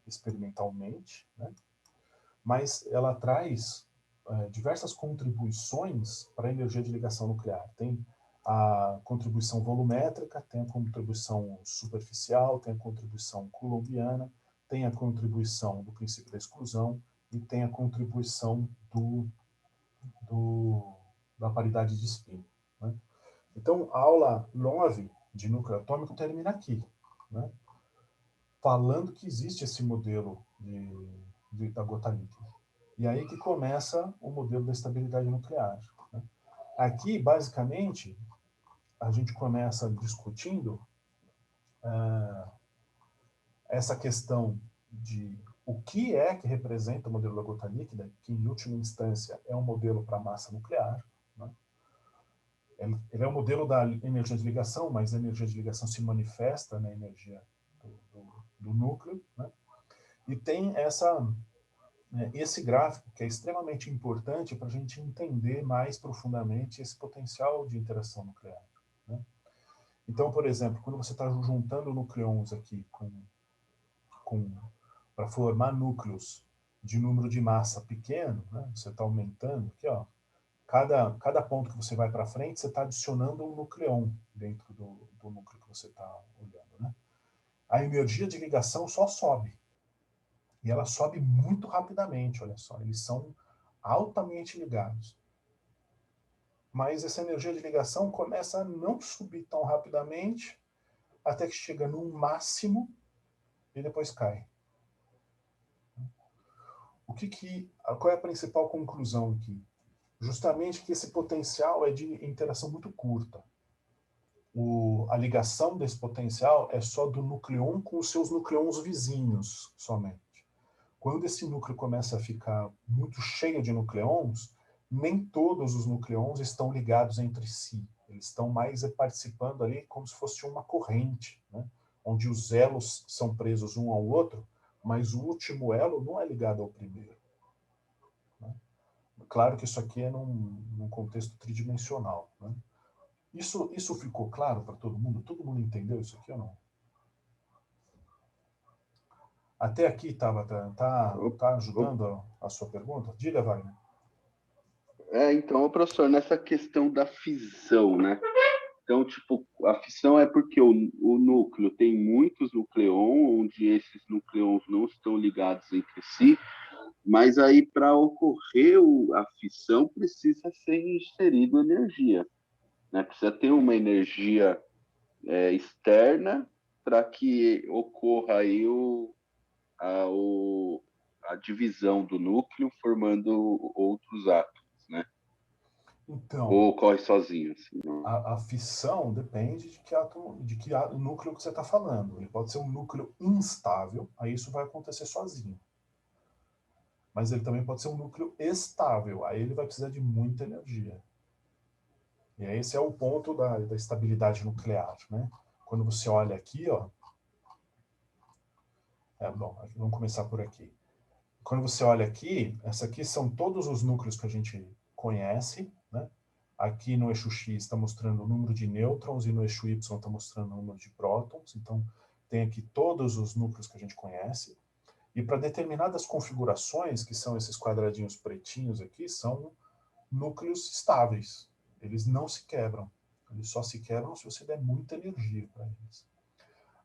experimentalmente, né? Mas ela traz diversas contribuições para a energia de ligação nuclear. Tem a contribuição volumétrica, tem a contribuição superficial, tem a contribuição coulombiana, tem a contribuição do princípio da exclusão e tem a contribuição da paridade de spin, né? Então, a aula 9 de núcleo atômico termina aqui, né? Falando que existe esse modelo da gota líquida. E aí que começa o modelo da estabilidade nuclear, né? Aqui, basicamente, a gente começa discutindo essa questão de o que é que representa o modelo da gota líquida, que em última instância é um modelo para massa nuclear, né? Ele é o modelo da energia de ligação, mas a energia de ligação se manifesta na energia do núcleo, né? E tem esse gráfico que é extremamente importante para a gente entender mais profundamente esse potencial de interação nuclear, né? Então, por exemplo, quando você está juntando nucleons aqui para formar núcleos de número de massa pequeno, né? Você está aumentando aqui, ó. Cada ponto que você vai para frente, você está adicionando um nucleon dentro do núcleo que você está olhando, né? A energia de ligação só sobe. E ela sobe muito rapidamente, olha só. Eles são altamente ligados. Mas essa energia de ligação começa a não subir tão rapidamente até que chega num máximo e depois cai. Qual é a principal conclusão aqui? Justamente que esse potencial é de interação muito curta. A ligação desse potencial é só do nucleon com os seus nucleons vizinhos, somente. Quando esse núcleo começa a ficar muito cheio de nucleons, nem todos os nucleons estão ligados entre si. Eles estão mais participando ali como se fosse uma corrente, né? Onde os elos são presos um ao outro, mas o último elo não é ligado ao primeiro, né? Claro que isso aqui é num contexto tridimensional, né? Isso ficou claro para todo mundo? Todo mundo entendeu isso aqui ou não? Até aqui tá ajudando a sua pergunta? Diga, Wagner. Então, professor, nessa questão da fissão, né? Então, tipo, a fissão é porque o núcleo tem muitos nucleons, onde esses nucleons não estão ligados entre si, mas aí, para ocorrer a fissão, precisa ser inserido energia, né? Precisa ter uma energia externa para que ocorra aí a divisão do núcleo, formando outros átomos, né? Então, Ou ocorre sozinho, assim, não? a fissão depende de que núcleo que você está falando. Ele pode ser um núcleo instável, aí isso vai acontecer sozinho. Mas ele também pode ser um núcleo estável, aí ele vai precisar de muita energia. E esse é o ponto da estabilidade nuclear, né? Quando você olha aqui, ó, vamos começar por aqui. Quando você olha aqui, essa aqui são todos os núcleos que a gente conhece, né? Aqui no eixo X está mostrando o número de nêutrons e no eixo Y está mostrando o número de prótons. Então, tem aqui todos os núcleos que a gente conhece. E para determinadas configurações, que são esses quadradinhos pretinhos aqui, são núcleos estáveis. Eles não se quebram. Eles só se quebram se você der muita energia para eles.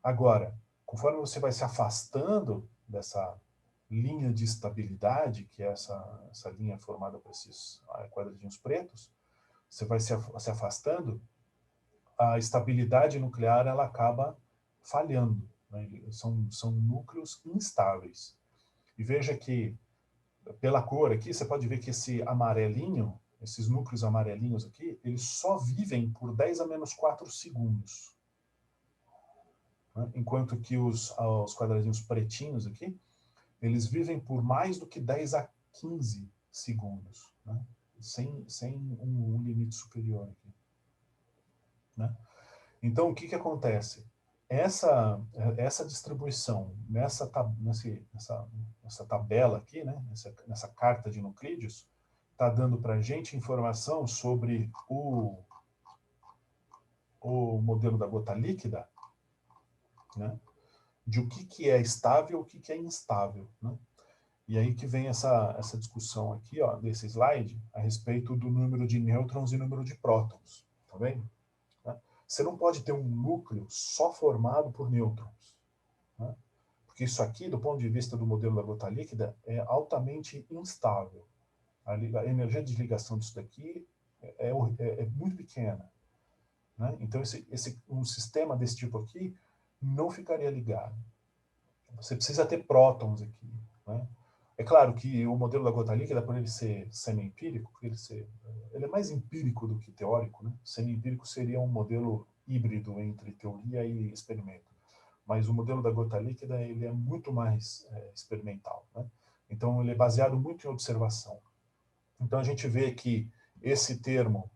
Agora, conforme você vai se afastando dessa linha de estabilidade, que é essa linha formada por esses quadradinhos pretos, você vai se afastando, a estabilidade nuclear ela acaba falhando, né? São núcleos instáveis. E veja que, pela cor aqui, você pode ver que esse amarelinho, esses núcleos amarelinhos aqui, eles só vivem por 10 a menos 4 segundos. Né? Enquanto que os quadradinhos pretinhos aqui, eles vivem por mais do que 10 a 15 segundos, né? Sem um limite superior aqui, né? Então, o que acontece? essa distribuição nessa tabela aqui, né, nessa carta de nuclídeos, está dando para a gente informação sobre o modelo da gota líquida, né, de o que é estável e o que é instável, né? E aí que vem essa discussão aqui, ó, desse slide, a respeito do número de nêutrons e número de prótons, tá vendo? Você não pode ter um núcleo só formado por nêutrons, né? Porque isso aqui, do ponto de vista do modelo da gota líquida, é altamente instável. A energia de ligação disso daqui é muito pequena, né? Então, um sistema desse tipo aqui não ficaria ligado. Você precisa ter prótons aqui, né? É claro que o modelo da gota líquida, por ele ser semi-empírico, ele é mais empírico do que teórico, né? Semi-empírico seria um modelo híbrido entre teoria e experimento. Mas o modelo da gota líquida, ele é muito mais experimental, né? Então, ele é baseado muito em observação. Então, a gente vê que esse termo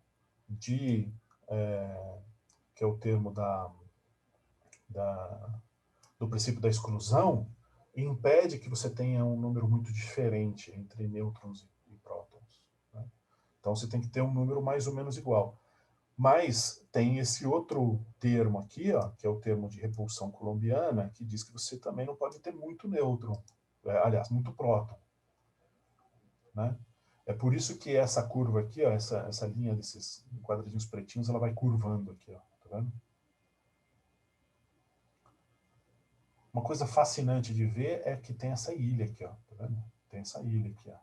que é o termo do princípio da exclusão, impede que você tenha um número muito diferente entre nêutrons e prótons, né? Então, você tem que ter um número mais ou menos igual. Mas tem esse outro termo aqui, ó, que é o termo de repulsão coulombiana, que diz que você também não pode ter muito nêutron, aliás, muito próton, né? É por isso que essa curva aqui, ó, essa linha desses quadradinhos pretinhos, ela vai curvando aqui, ó, tá vendo? Uma coisa fascinante de ver é que tem essa ilha aqui, ó, tá vendo? Tem essa ilha aqui, ó.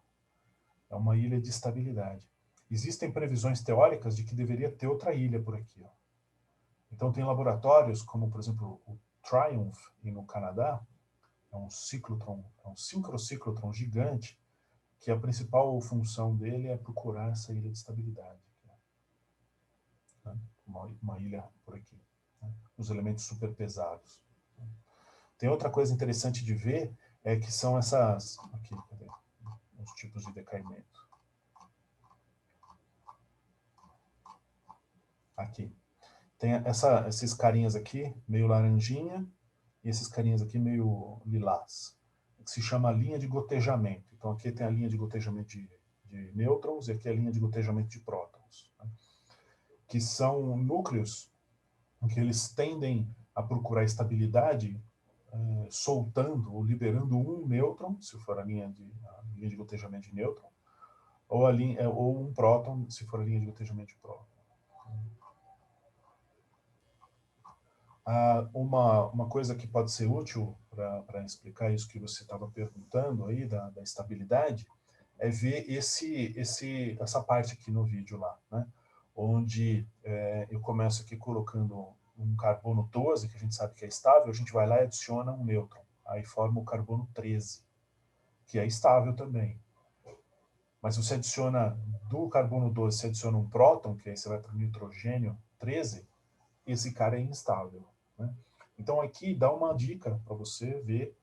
É uma ilha de estabilidade. Existem previsões teóricas de que deveria ter outra ilha por aqui, ó. Então tem laboratórios como, por exemplo, o Triumph no Canadá, é um sincrociclotron gigante, que a principal função dele é procurar essa ilha de estabilidade, né? Uma ilha por aqui, né? Os elementos super pesados. Tem outra coisa interessante de ver, é que são essas... Aqui, cadê? Os tipos de decaimento. Aqui. Tem esses carinhas aqui, meio laranjinha, e esses carinhas aqui meio lilás, que se chama linha de gotejamento. Então aqui tem a linha de gotejamento de nêutrons e aqui a linha de gotejamento de prótons, né? Que são núcleos em que eles tendem a procurar estabilidade soltando ou liberando um nêutron, se for a linha de gotejamento de nêutron, ou um próton, se for a linha de gotejamento de próton. Uma coisa que pode ser útil para explicar isso que você estava perguntando aí, da estabilidade, é ver essa parte aqui no vídeo lá, né? Onde eu começo aqui colocando um carbono 12, que a gente sabe que é estável, a gente vai lá e adiciona um nêutron. Aí forma o carbono 13, que é estável também. Mas se você adiciona do carbono 12, você adiciona um próton, que aí você vai para o nitrogênio 13, esse cara é instável, né? Então aqui dá uma dica para você ver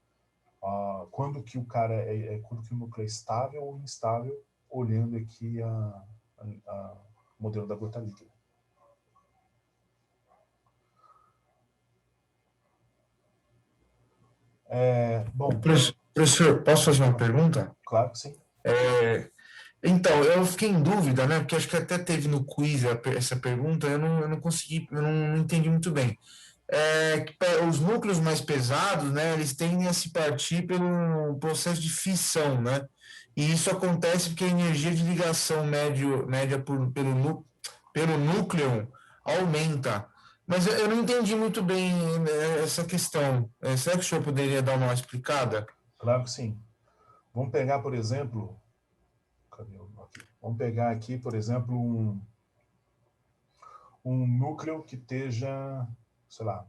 quando que o cara quando que o núcleo é estável ou instável, olhando aqui o modelo da gota líquida. Bom, professor, posso fazer uma pergunta? Claro que sim. Então, eu fiquei em dúvida, né? Porque acho que até teve no quiz essa pergunta, eu não consegui, eu não entendi muito bem. Os núcleos mais pesados, né? Eles tendem a se partir pelo processo de fissão, né? E isso acontece porque a energia de ligação média pelo núcleo aumenta. Mas eu não entendi muito bem essa questão. Será que o senhor poderia dar uma explicada? Claro que sim. Vamos pegar, por exemplo... Cadê aqui? Vamos pegar aqui, por exemplo, um núcleo que esteja, sei lá,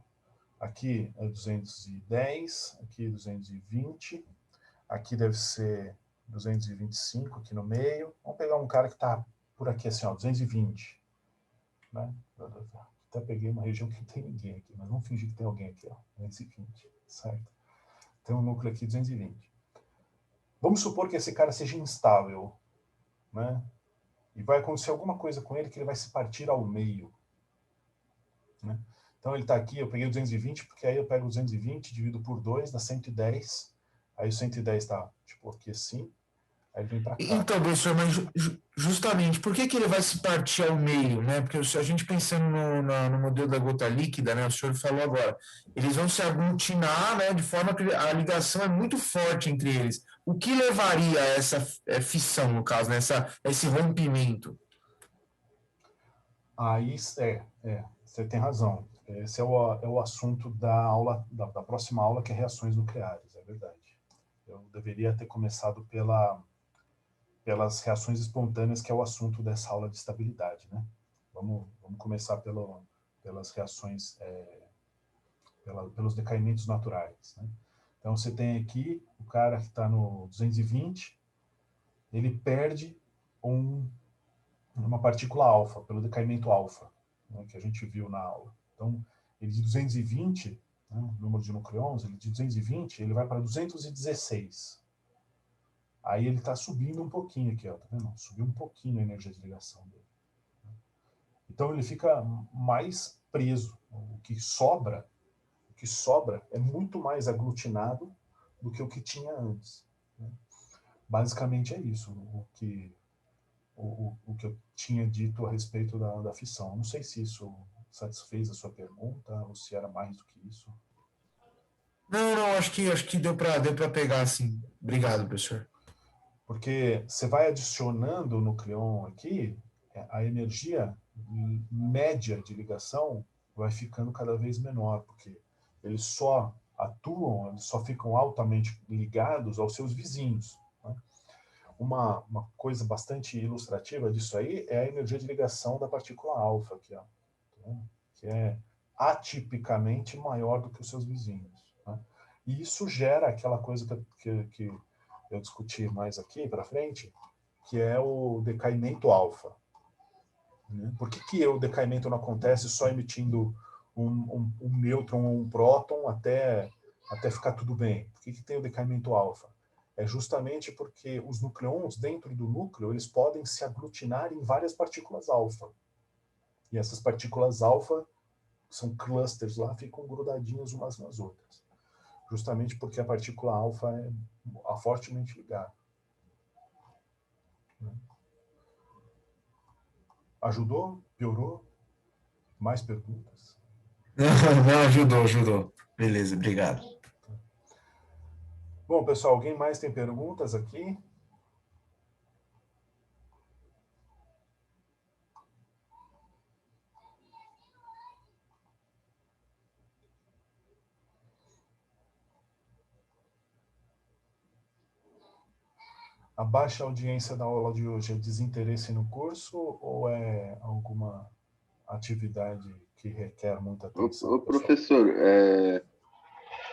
aqui é 210, aqui 220, aqui deve ser 225 aqui no meio. Vamos pegar um cara que está por aqui assim, ó, 220, né? Até peguei uma região que não tem ninguém aqui, mas vamos fingir que tem alguém aqui, ó, 220, certo? Tem um núcleo aqui 220. Vamos supor que esse cara seja instável, né? E vai acontecer alguma coisa com ele que ele vai se partir ao meio, né? Então ele está aqui, eu peguei o 220, porque aí eu pego o 220, divido por 2, dá 110. Aí o 110 está, tipo, aqui assim. Aí ele vem para cá. Então, professor, mas justamente, por que ele vai se partir ao meio, né? Porque se a gente pensando no modelo da gota líquida, né? O senhor falou agora, eles vão se aglutinar, né? De forma que a ligação é muito forte entre eles. O que levaria a essa fissão, no caso, né? Esse rompimento? Aí, você tem razão. Esse é o assunto da aula, da próxima aula, que é reações nucleares, é verdade. Eu deveria ter começado pelas reações espontâneas, que é o assunto dessa aula de estabilidade, né? Vamos começar pelas reações, pelos decaimentos naturais, né? Então, você tem aqui o cara que está no 220, ele perde uma partícula alfa, pelo decaimento alfa, né, que a gente viu na aula. Então, ele de 220, né, número de nucleons, ele de 220, ele vai para 216. Aí ele está subindo um pouquinho aqui, ó, tá vendo? Subiu um pouquinho a energia de ligação dele. Então ele fica mais preso. O que sobra é muito mais aglutinado do que o que tinha antes, né? Basicamente é isso o que eu tinha dito a respeito da fissão. Não sei se isso satisfez a sua pergunta ou se era mais do que isso. Não, acho que deu para pegar, assim. Obrigado, professor. Porque você vai adicionando o nucleon aqui, a energia média de ligação vai ficando cada vez menor, porque eles só atuam, eles só ficam altamente ligados aos seus vizinhos, né? Uma coisa bastante ilustrativa disso aí é a energia de ligação da partícula alfa, aqui, ó, que é atipicamente maior do que os seus vizinhos, né? E isso gera aquela coisa que eu discuti mais aqui para frente, que é o decaimento alfa, né? Por que o decaimento não acontece só emitindo um nêutron ou um próton até ficar tudo bem? Por que tem o decaimento alfa? É justamente porque os nucleons dentro do núcleo, eles podem se aglutinar em várias partículas alfa. E essas partículas alfa, são clusters lá, ficam grudadinhas umas nas outras. Justamente porque a partícula alfa é fortemente ligada. Ajudou? Piorou? Mais perguntas? Não, ajudou. Beleza, obrigado. Bom, pessoal, alguém mais tem perguntas aqui? A baixa audiência da aula de hoje é desinteresse no curso ou é alguma atividade que requer muita atenção? Ô professor,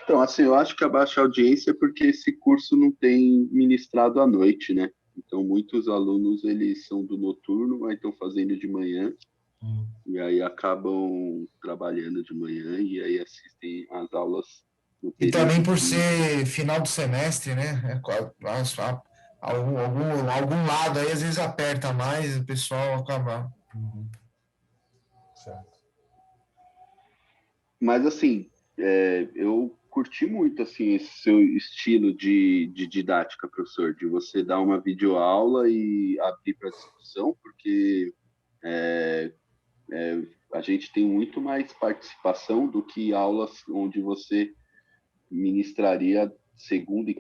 então, assim, eu acho que a baixa audiência é porque esse curso não tem ministrado à noite, né? Então, muitos alunos, eles são do noturno, aí estão fazendo de manhã, e aí acabam trabalhando de manhã, e aí assistem às aulas no E período também por que... ser final do semestre, né? Algum lado aí às vezes aperta mais, o pessoal acaba. Certo. Mas, assim, eu curti muito, assim, esse seu estilo de didática, professor, de você dar uma videoaula e abrir para discussão, porque a gente tem muito mais participação do que aulas onde você ministraria segunda e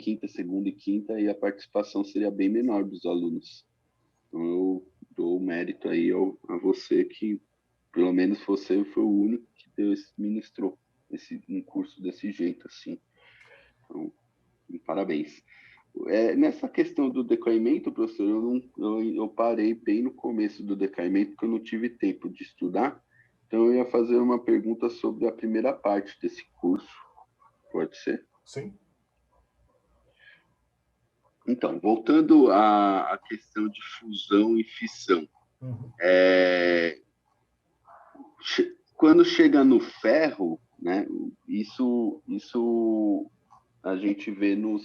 quinta, e a participação seria bem menor dos alunos. Então, eu dou o mérito aí a você, que pelo menos você foi o único que ministrou um curso desse jeito, assim. Então, parabéns. Nessa questão do decaimento, professor, eu parei bem no começo do decaimento, porque eu não tive tempo de estudar. Então, eu ia fazer uma pergunta sobre a primeira parte desse curso. Pode ser? Sim. Então, voltando à questão de fusão e fissão. Quando chega no ferro, né, isso a gente vê no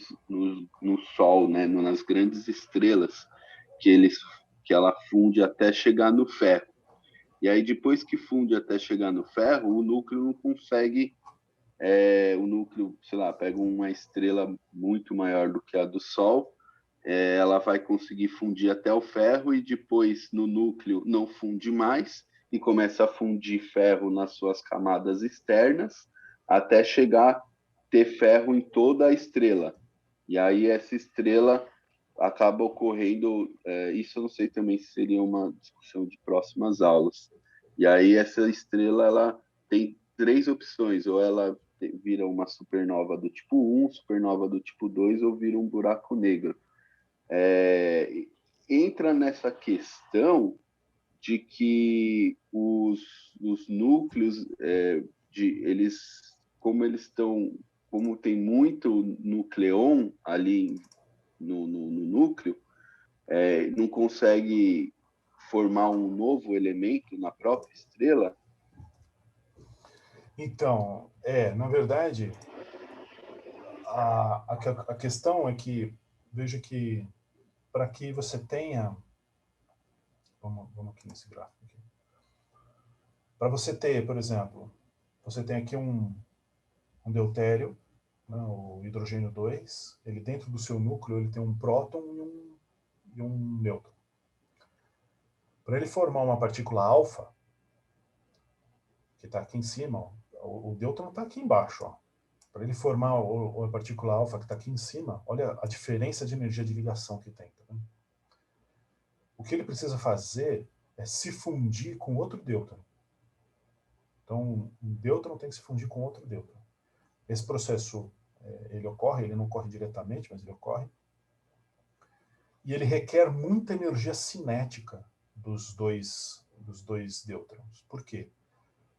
Sol, né, nas grandes estrelas, que ela funde até chegar no ferro. E aí, depois que funde até chegar no ferro, o núcleo não consegue. O núcleo, sei lá, pega uma estrela muito maior do que a do Sol, ela vai conseguir fundir até o ferro e depois no núcleo não funde mais e começa a fundir ferro nas suas camadas externas até chegar a ter ferro em toda a estrela. E aí essa estrela acaba ocorrendo, isso eu não sei também se seria uma discussão de próximas aulas. E aí essa estrela, ela tem três opções, ou ela vira uma supernova do tipo 1, supernova do tipo 2, ou vira um buraco negro. Entra nessa questão de que os núcleos, eles, como eles estão, como tem muito nucleon ali no núcleo, não consegue formar um novo elemento na própria estrela? Então, na verdade, a questão é que, veja que, para que você tenha, vamos aqui nesse gráfico aqui. Para você ter, por exemplo, você tem aqui um deutério, né, o hidrogênio 2, ele dentro do seu núcleo ele tem um próton e um nêutron. Para ele formar uma partícula alfa, que está aqui em cima, ó, o nêutron está aqui embaixo, ó. Para ele formar a partícula alfa que está aqui em cima, olha a diferença de energia de ligação que tem. Tá vendo? O que ele precisa fazer é se fundir com outro nêutron. Então, um nêutron tem que se fundir com outro nêutron. Esse processo, ele não ocorre diretamente, mas ele ocorre. E ele requer muita energia cinética dos dois nêutrons. Por quê?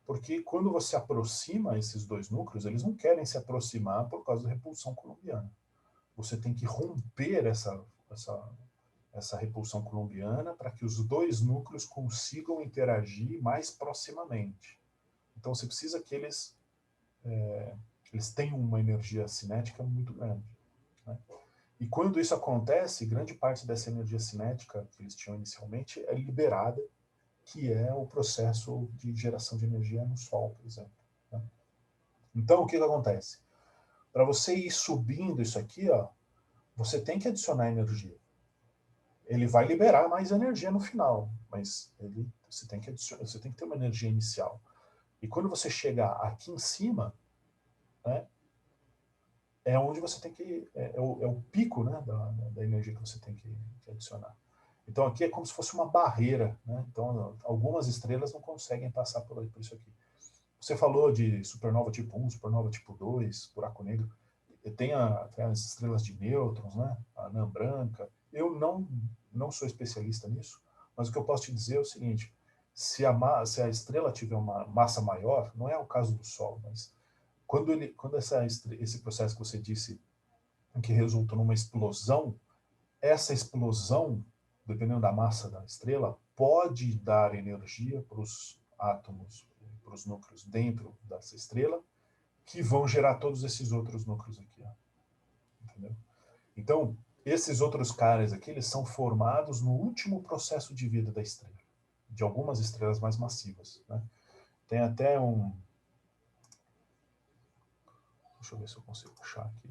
Porque quando você aproxima esses dois núcleos, eles não querem se aproximar por causa da repulsão coulombiana. Você tem que romper essa repulsão coulombiana para que os dois núcleos consigam interagir mais proximamente. Então você precisa que eles tenham uma energia cinética muito grande. Né? E quando isso acontece, grande parte dessa energia cinética que eles tinham inicialmente é liberada, que é o processo de geração de energia no Sol, por exemplo. Né? Então, o que acontece? Para você ir subindo isso aqui, ó, você tem que adicionar energia. Ele vai liberar mais energia no final, mas você tem que ter uma energia inicial. E quando você chegar aqui em cima, né, é onde você tem que... É o pico, né, da energia que você tem que adicionar. Então aqui é como se fosse uma barreira. Né? Então algumas estrelas não conseguem passar por isso aqui. Você falou de supernova tipo 1, supernova tipo 2, buraco negro. Tem as estrelas de nêutrons, né? A anã branca. Eu não sou especialista nisso, mas o que eu posso te dizer é o seguinte: se a estrela tiver uma massa maior, não é o caso do Sol, mas quando esse processo que você disse, que resulta numa explosão, essa explosão, dependendo da massa da estrela, pode dar energia para os átomos, para os núcleos dentro dessa estrela, que vão gerar todos esses outros núcleos aqui. Ó. Entendeu? Então, esses outros caras aqui, eles são formados no último processo de vida da estrela, de algumas estrelas mais massivas. Né? Tem até um... Deixa eu ver se eu consigo achar aqui.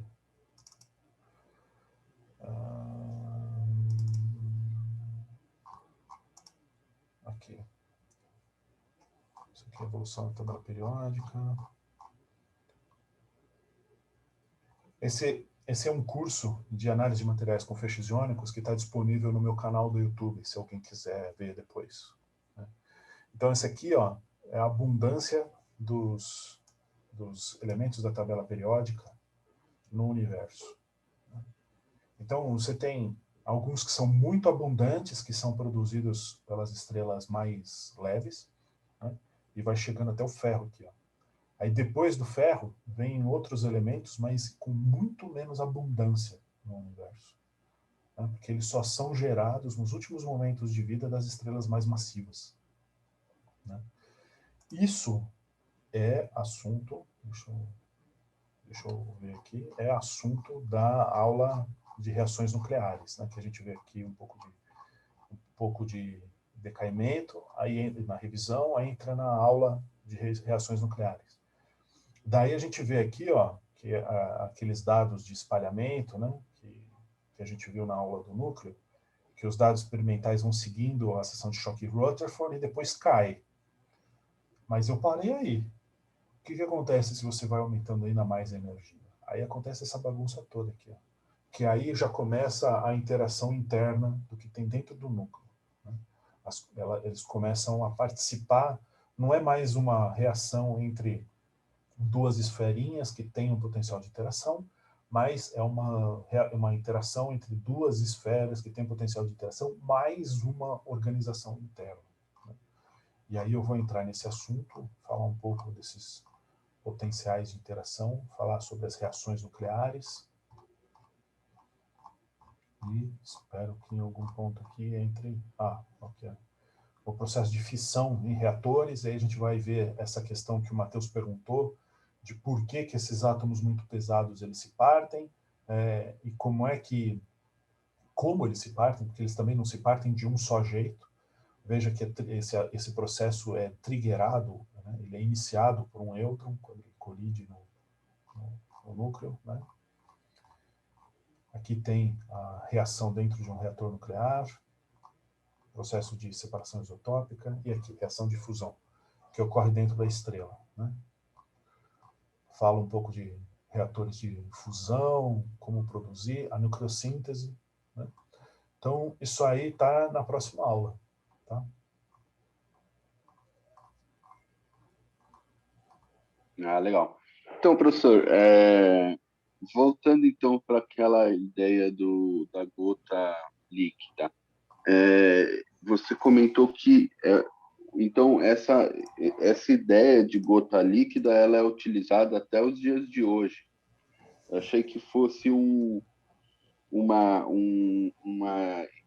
Aqui. Isso aqui é a evolução da tabela periódica. Esse é um curso de análise de materiais com feixes iônicos que está disponível no meu canal do YouTube, se alguém quiser ver depois. Né? Então, esse aqui, ó, é a abundância dos elementos da tabela periódica no universo. Né? Então, você tem alguns que são muito abundantes, que são produzidos pelas estrelas mais leves, né? E vai chegando até o ferro aqui, ó. Aí depois do ferro, vem outros elementos, mas com muito menos abundância no universo. Né? Porque eles só são gerados nos últimos momentos de vida das estrelas mais massivas. Né? Isso é assunto... Deixa eu ver aqui. É assunto da aula de reações nucleares, né? Que a gente vê aqui um pouco de decaimento, aí na revisão, aí entra na aula de reações nucleares. Daí a gente vê aqui, ó, que aqueles dados de espalhamento, né, que a gente viu na aula do núcleo, que os dados experimentais vão seguindo a seção de choque Rutherford e depois cai. Mas eu parei aí. O que acontece se você vai aumentando ainda mais a energia? Aí acontece essa bagunça toda aqui, ó, que aí já começa a interação interna do que tem dentro do núcleo. Né? Eles começam a participar, não é mais uma reação entre duas esferinhas que têm um potencial de interação, mas é uma interação entre duas esferas que têm potencial de interação, mais uma organização interna. Né? E aí eu vou entrar nesse assunto, falar um pouco desses potenciais de interação, falar sobre as reações nucleares, e espero que em algum ponto aqui entre... ok. O processo de fissão em reatores, aí a gente vai ver essa questão que o Matheus perguntou, de por que esses átomos muito pesados eles se partem, e como eles se partem, porque eles também não se partem de um só jeito. Veja que esse processo é triggerado, né? Ele é iniciado por um nêutron, quando ele colide no núcleo. Né? Aqui tem a reação dentro de um reator nuclear, processo de separação isotópica, e aqui, reação de fusão, que ocorre dentro da estrela. Né? Fala um pouco de reatores de fusão, como produzir, a nucleossíntese. Né? Então, isso aí está na próxima aula. Tá? Legal. Então, professor, voltando então para aquela ideia da gota líquida, você comentou que então essa ideia de gota líquida ela é utilizada até os dias de hoje. Eu achei que fosse uma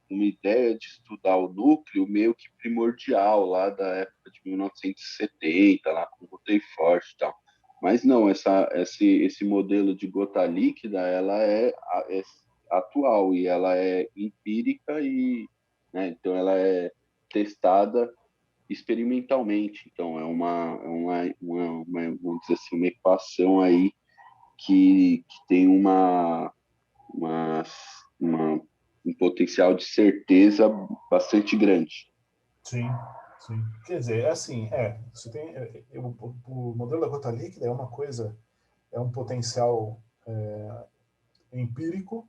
ideia de estudar o núcleo meio que primordial lá da época de 1970, lá com o Rutherford e tal. Mas não, esse modelo de gota líquida, ela é atual e ela é empírica e, né, então ela é testada experimentalmente. Então vamos dizer assim, uma equação aí que tem uma, um potencial de certeza bastante grande. Sim, sim. Quer dizer, assim, você tem, o modelo da gota líquida é uma coisa, é um potencial empírico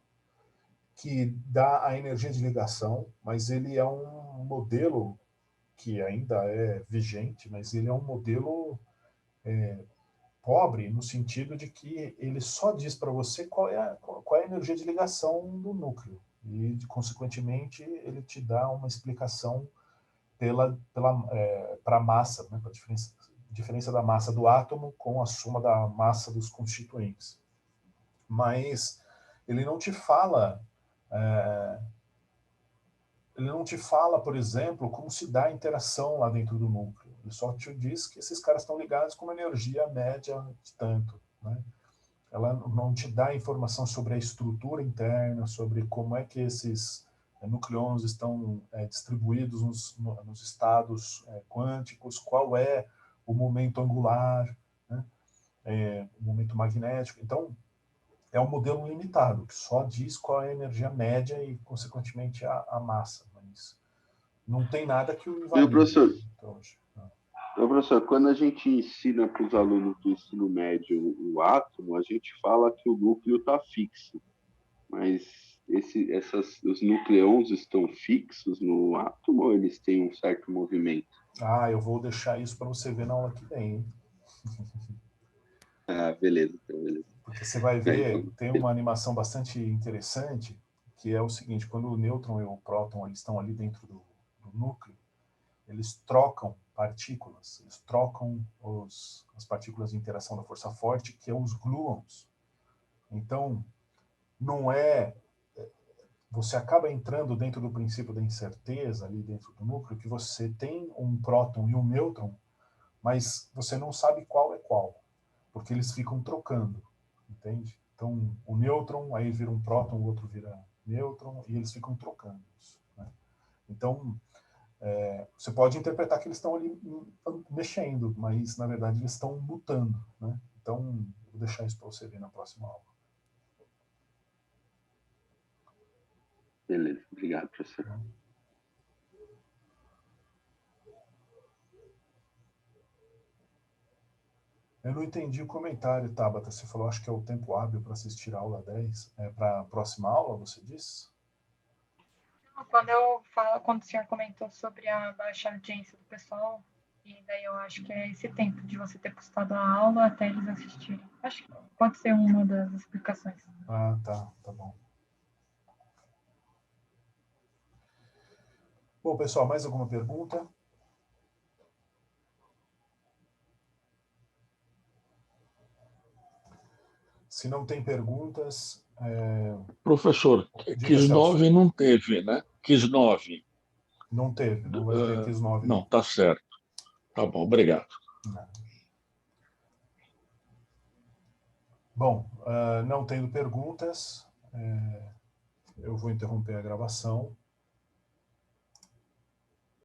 que dá a energia de ligação, mas ele é um modelo que ainda é vigente, mas ele é um modelo pobre no sentido de que ele só diz para você qual é a energia de ligação do núcleo e, consequentemente, ele te dá uma explicação para a massa, né, para a diferença da massa do átomo com a soma da massa dos constituintes. Mas ele não te fala, por exemplo, como se dá a interação lá dentro do núcleo. Ele só te diz que esses caras estão ligados com uma energia média de tanto. Né? Ela não te dá informação sobre a estrutura interna, sobre como é que esses nucleons estão distribuídos nos estados quânticos, qual é o momento angular, né? O momento magnético. Então, é um modelo limitado, que só diz qual é a energia média e, consequentemente, a massa. Mas não tem nada que o E o invalide. Então, professor, quando a gente ensina para os alunos do ensino médio o átomo, a gente fala que o núcleo está fixo, mas os nucleons estão fixos no átomo ou eles têm um certo movimento? eu vou deixar isso para você ver na aula que vem, hein? Beleza, então, beleza. Porque você vai ver, tem uma animação bastante interessante, que é o seguinte: quando o nêutron e o próton eles estão ali dentro do núcleo, eles trocam partículas, eles trocam as partículas de interação da força forte, que é os gluons. Então, não você acaba entrando dentro do princípio da incerteza ali dentro do núcleo, que você tem um próton e um nêutron, mas você não sabe qual é qual, porque eles ficam trocando, entende? Então, o nêutron, aí vira um próton, o outro vira nêutron, e eles ficam trocando isso. Né? Então, Você pode interpretar que eles estão ali mexendo, mas, na verdade, eles estão mutando, né? Então, vou deixar isso para você ver na próxima aula. Beleza, obrigado, professor. Eu não entendi o comentário, Tabata. Você falou, acho que é o tempo hábil para assistir a aula 10. Para a próxima aula, você disse? Quando o senhor comentou sobre a baixa audiência do pessoal, e daí eu acho que é esse tempo de você ter postado a aula até eles assistirem. Acho que pode ser uma das explicações. Ah, tá bom. Bom, pessoal, mais alguma pergunta? Se não tem perguntas... Professor, Diga, Quiz Celso. 9 não teve, né? Quiz 9. Não teve, não vai ter Quiz 9. Não, tá certo. Tá bom, obrigado. Não. Bom, não tendo perguntas, eu vou interromper a gravação.